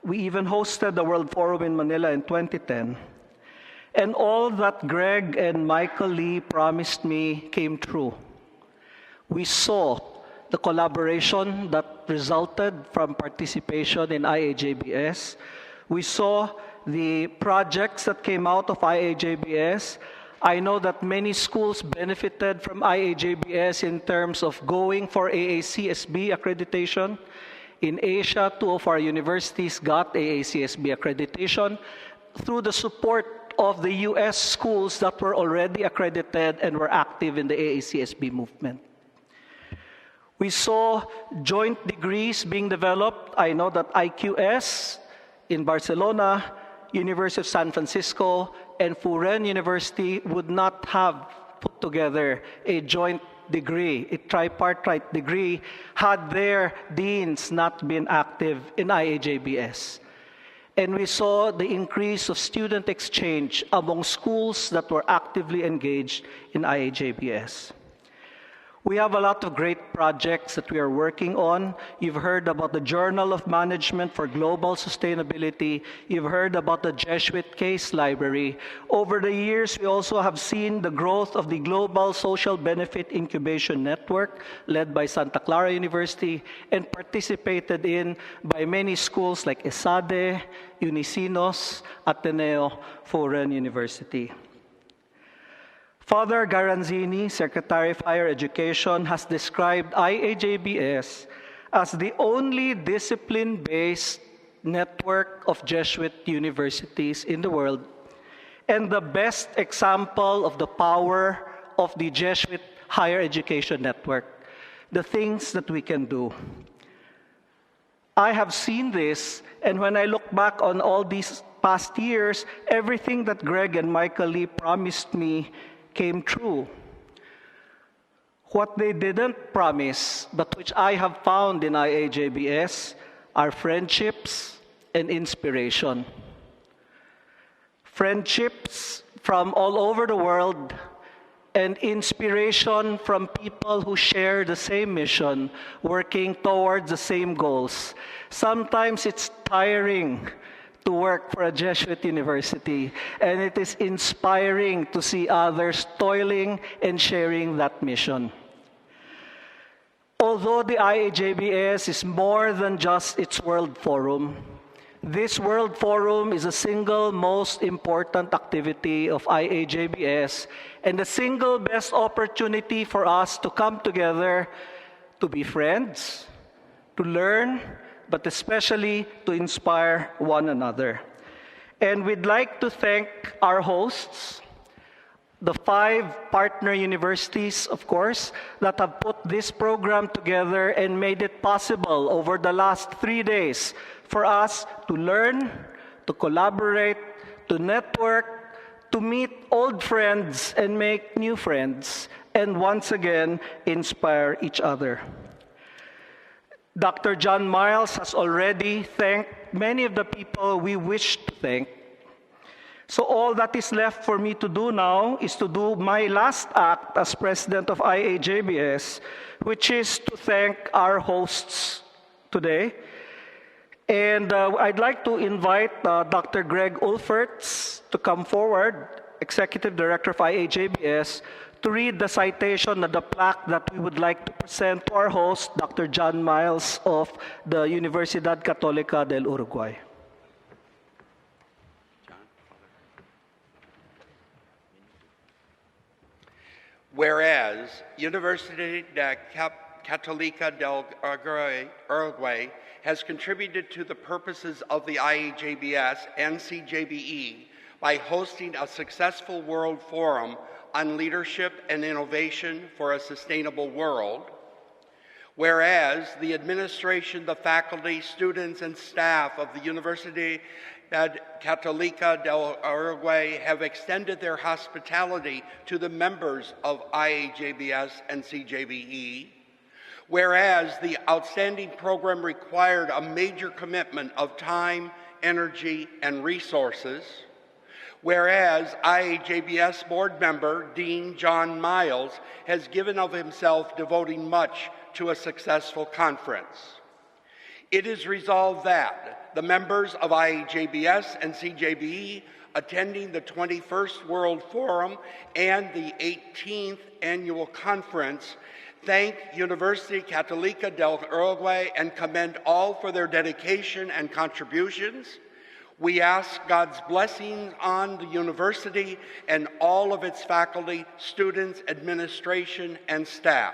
We even hosted the World Forum in Manila in 2010. And all that Greg and Michael Lee promised me came true. We saw the collaboration that resulted from participation in IAJBS. We saw the projects that came out of IAJBS. I know that many schools benefited from IAJBS in terms of going for AACSB accreditation. In Asia, 2 of our universities got AACSB accreditation through the support of the US schools that were already accredited and were active in the AACSB movement. We saw joint degrees being developed. I know that IQS in Barcelona, University of San Francisco, and Furen University would not have put together a joint degree, a tripartite degree, had their deans not been active in IAJBS. And we saw the increase of student exchange among schools that were actively engaged in IAJBS. We have a lot of great projects that we are working on. You've heard about the Journal of Management for Global Sustainability. You've heard about the Jesuit Case Library. Over the years, we also have seen the growth of the Global Social Benefit Incubation Network, led by Santa Clara University, and participated in by many schools like ESADE, Unicinos, Ateneo, Furen University. Father Garanzini, Secretary of Higher Education, has described IAJBS as the only discipline-based network of Jesuit universities in the world and the best example of the power of the Jesuit higher education network, the things that we can do. I have seen this, and when I look back on all these past years, everything that Greg and Michael Lee promised me came true. What they didn't promise, but which I have found in IAJBS, are friendships and inspiration. Friendships from all over the world and inspiration from people who share the same mission, working towards the same goals. Sometimes it's tiring to work for a Jesuit university, and it is inspiring to see others toiling and sharing that mission. Although the IAJBS is more than just its World Forum, this World Forum is the single most important activity of IAJBS and the single best opportunity for us to come together to be friends, to learn, but especially to inspire one another. And we'd like to thank our hosts, the 5 partner universities, of course, that have put this program together and made it possible over the last 3 days for us to learn, to collaborate, to network, to meet old friends and make new friends, and once again, inspire each other. Dr. John Miles has already thanked many of the people we wish to thank. So all that is left for me to do now is to do my last act as president of IAJBS, which is to thank our hosts today. And I'd like to invite Dr. Greg Ulferts to come forward, Executive Director of IAJBS, to read the citation of the plaque that we would like to present to our host, Dr. John Miles of the Universidad Católica del Uruguay. Whereas Universidad Católica del Uruguay has contributed to the purposes of the IAJBS and CJBE by hosting a successful World Forum on Leadership and Innovation for a Sustainable World. Whereas the administration, the faculty, students, and staff of the Universidad Católica del Uruguay have extended their hospitality to the members of IAJBS and CJBE. Whereas the outstanding program required a major commitment of time, energy, and resources. Whereas IAJBS board member, Dean John Miles, has given of himself, devoting much to a successful conference. It is resolved that the members of IAJBS and CJBE attending the 21st World Forum and the 18th Annual Conference thank Universidad Católica del Uruguay and commend all for their dedication and contributions. We ask God's blessings on the university and all of its faculty, students, administration, and staff.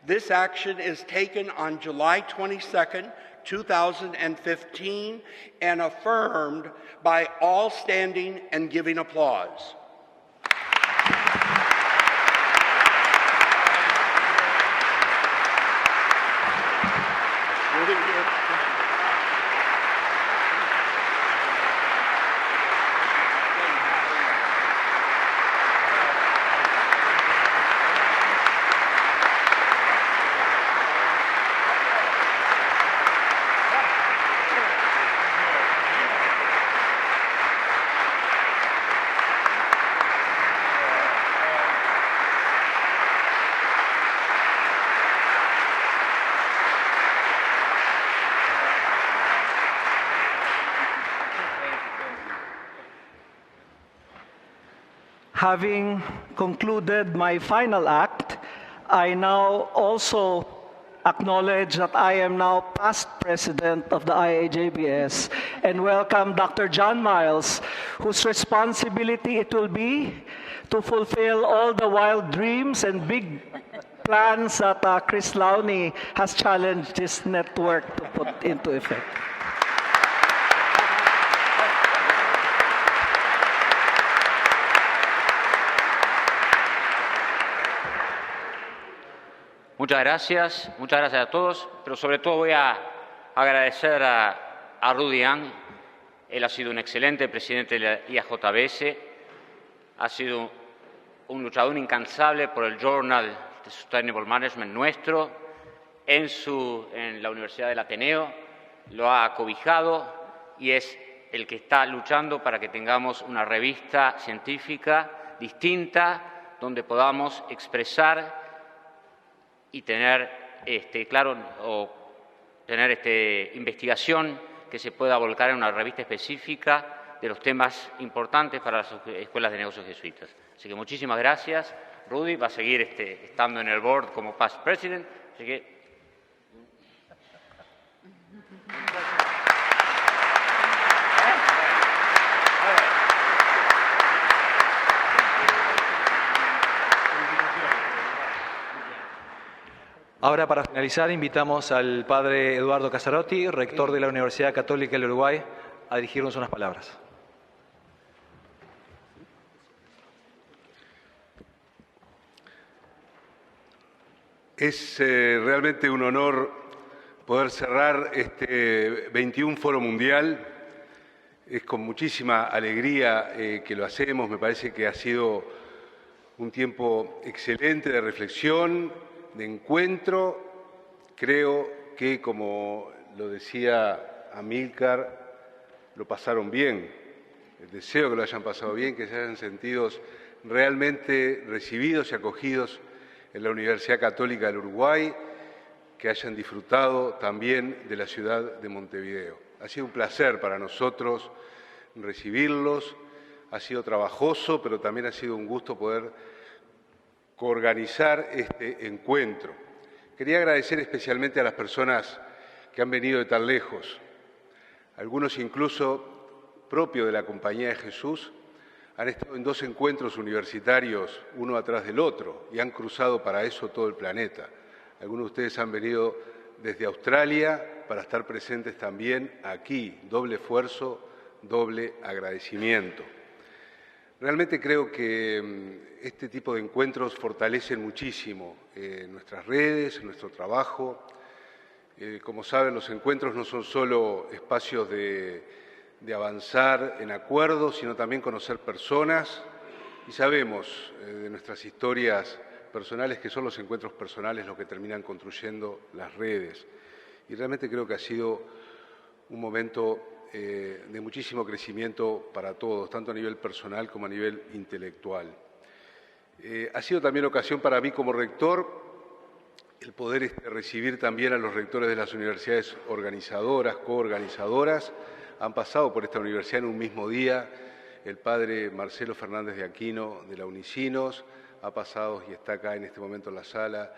This action is taken on July 22nd, 2015, and affirmed by all standing and giving applause. Having concluded my final act, I now also acknowledge that I am now past president of the IAJBS and welcome Dr. John Miles, whose responsibility it will be to fulfill all the wild dreams and big plans that Chris Lowney has challenged this network to put into effect. Muchas gracias a todos, pero sobre todo voy a agradecer a Rudy Ang. Él ha sido un excelente presidente de la IAJBS, ha sido un luchador incansable por el Journal de Sustainable Management nuestro, en la Universidad del Ateneo, lo ha acobijado y es el que está luchando para que tengamos una revista científica distinta donde podamos expresar y tener investigación que se pueda volcar en una revista específica de los temas importantes para las escuelas de negocios jesuitas. Así que muchísimas gracias. Rudy va a seguir estando en el board como past president. Así que Ahora, para finalizar, invitamos al padre Eduardo Casarotti, rector de la Universidad Católica del Uruguay, a dirigirnos unas palabras. Es realmente un honor poder cerrar este 21 Foro Mundial. Es con muchísima alegría que lo hacemos. Me parece que ha sido un tiempo excelente de reflexión, de encuentro. Creo que, como lo decía Amílcar, lo pasaron bien. deseo que lo hayan pasado bien, que se hayan sentido realmente recibidos y acogidos en la Universidad Católica del Uruguay, que hayan disfrutado también de la ciudad de Montevideo. Ha sido un placer para nosotros recibirlos, ha sido trabajoso, pero también ha sido un gusto poder coorganizar este encuentro. Quería agradecer especialmente a las personas que han venido de tan lejos, algunos incluso propios de la Compañía de Jesús, han estado en 2 encuentros universitarios, uno atrás del otro, y han cruzado para eso todo el planeta. Algunos de ustedes han venido desde Australia para estar presentes también aquí. Doble esfuerzo, doble agradecimiento. Realmente creo que este tipo de encuentros fortalecen muchísimo nuestras redes, nuestro trabajo. Como saben, los encuentros no son solo espacios de avanzar en acuerdos, sino también conocer personas. Y sabemos de nuestras historias personales que son los encuentros personales los que terminan construyendo las redes. Y realmente creo que ha sido un momento de muchísimo crecimiento para todos, tanto a nivel personal como a nivel intelectual. Ha sido también ocasión para mí como rector el poder recibir también a los rectores de las universidades organizadoras, coorganizadoras. Han pasado por esta universidad en un mismo día el padre Marcelo Fernández de Aquino de la Unicinos, ha pasado y está acá en este momento en la sala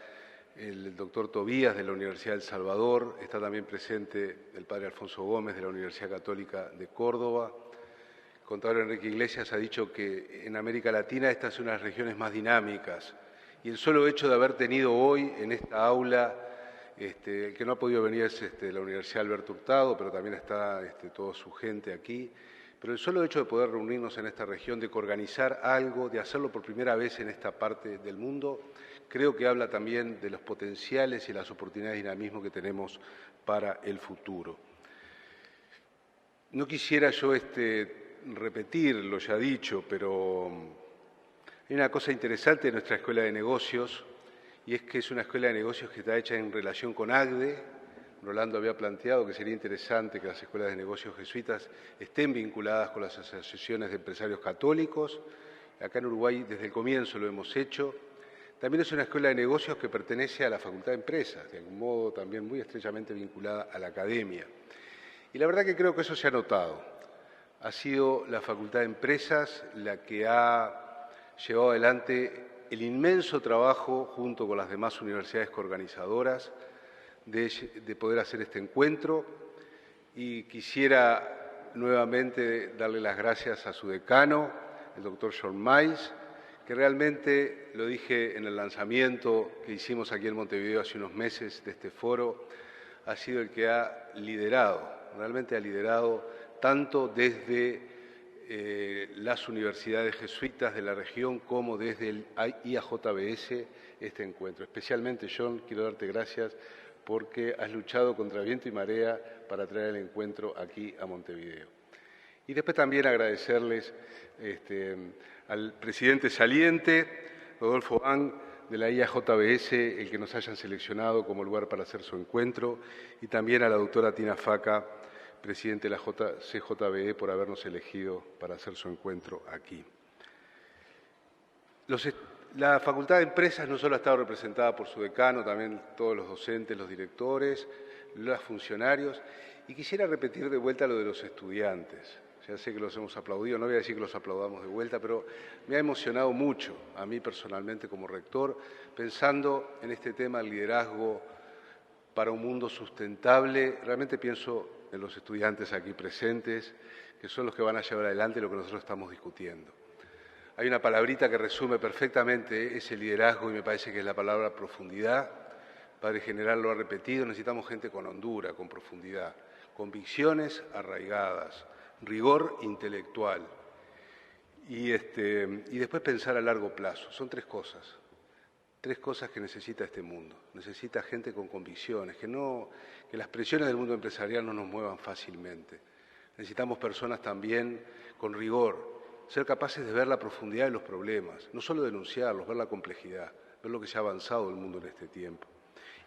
el doctor Tobías de la Universidad del Salvador, está también presente el padre Alfonso Gómez de la Universidad Católica de Córdoba. El contador Enrique Iglesias ha dicho que en América Latina esta es una de las regiones más dinámicas y el solo hecho de haber tenido hoy en esta aula, el que no ha podido venir es la Universidad Alberto Hurtado, pero también está toda su gente aquí. Pero el solo hecho de poder reunirnos en esta región, de coorganizar algo, de hacerlo por primera vez en esta parte del mundo, creo que habla también de los potenciales y las oportunidades de dinamismo que tenemos para el futuro. No quisiera yo repetir lo ya dicho, pero hay una cosa interesante de nuestra Escuela de Negocios, y es que es una escuela de negocios que está hecha en relación con ACDE. Rolando había planteado que sería interesante que las escuelas de negocios jesuitas estén vinculadas con las asociaciones de empresarios católicos. Acá en Uruguay desde el comienzo lo hemos hecho. También es una escuela de negocios que pertenece a la Facultad de Empresas, de algún modo también muy estrechamente vinculada a la academia. Y la verdad que creo que eso se ha notado. Ha sido la Facultad de Empresas la que ha llevado adelante el inmenso trabajo junto con las demás universidades coorganizadoras de poder hacer este encuentro, y quisiera nuevamente darle las gracias a su decano, el doctor John Miles, que realmente, lo dije en el lanzamiento que hicimos aquí en Montevideo hace unos meses de este foro, ha sido el que ha liderado, realmente ha liderado tanto desde las universidades jesuitas de la región como desde el IAJBS este encuentro. Especialmente, John, quiero darte gracias porque has luchado contra viento y marea para traer el encuentro aquí a Montevideo. Y después también agradecerles al presidente saliente, Rodolfo Bang, de la IAJBS, el que nos hayan seleccionado como lugar para hacer su encuentro, y también a la doctora Tina Faca, presidente de la CJBE, por habernos elegido para hacer su encuentro aquí. La Facultad de Empresas no solo ha estado representada por su decano, también todos los docentes, los directores, los funcionarios, y quisiera repetir de vuelta lo de los estudiantes. Ya sé que los hemos aplaudido, no voy a decir que los aplaudamos de vuelta, pero me ha emocionado mucho a mí personalmente como rector, pensando en este tema del liderazgo para un mundo sustentable. Realmente pienso en los estudiantes aquí presentes, que son los que van a llevar adelante lo que nosotros estamos discutiendo. Hay una palabrita que resume perfectamente ese liderazgo y me parece que es la palabra profundidad. Padre General lo ha repetido, necesitamos gente con hondura, con profundidad, convicciones arraigadas, rigor intelectual y después pensar a largo plazo. Son tres cosas que necesita este mundo. Necesita gente con convicciones, que las presiones del mundo empresarial no nos muevan fácilmente. Necesitamos personas también con rigor, ser capaces de ver la profundidad de los problemas, no solo denunciarlos, ver la complejidad, ver lo que se ha avanzado el mundo en este tiempo.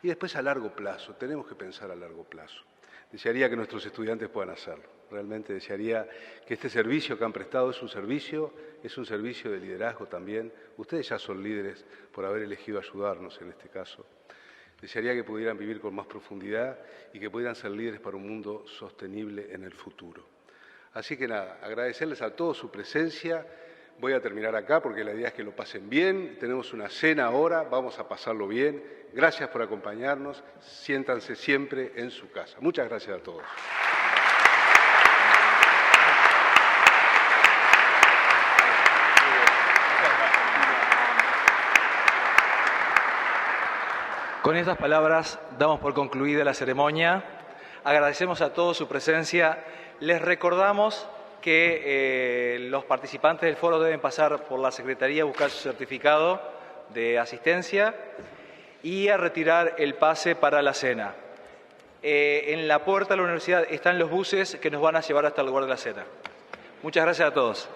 Y después a largo plazo, tenemos que pensar a largo plazo. desearía que nuestros estudiantes puedan hacerlo. Realmente desearía que este servicio que han prestado es un servicio de liderazgo también. Ustedes ya son líderes por haber elegido ayudarnos en este caso. Desearía que pudieran vivir con más profundidad y que pudieran ser líderes para un mundo sostenible en el futuro. Así que nada, agradecerles a todos su presencia. Voy a terminar acá porque la idea es que lo pasen bien. Tenemos una cena ahora, vamos a pasarlo bien. Gracias por acompañarnos. Siéntanse siempre en su casa. Muchas gracias a todos. Con estas palabras damos por concluida la ceremonia. Agradecemos a todos su presencia. Les recordamos que los participantes del foro deben pasar por la Secretaría a buscar su certificado de asistencia y a retirar el pase para la cena. En la puerta de la universidad están los buses que nos van a llevar hasta el lugar de la cena. Muchas gracias a todos.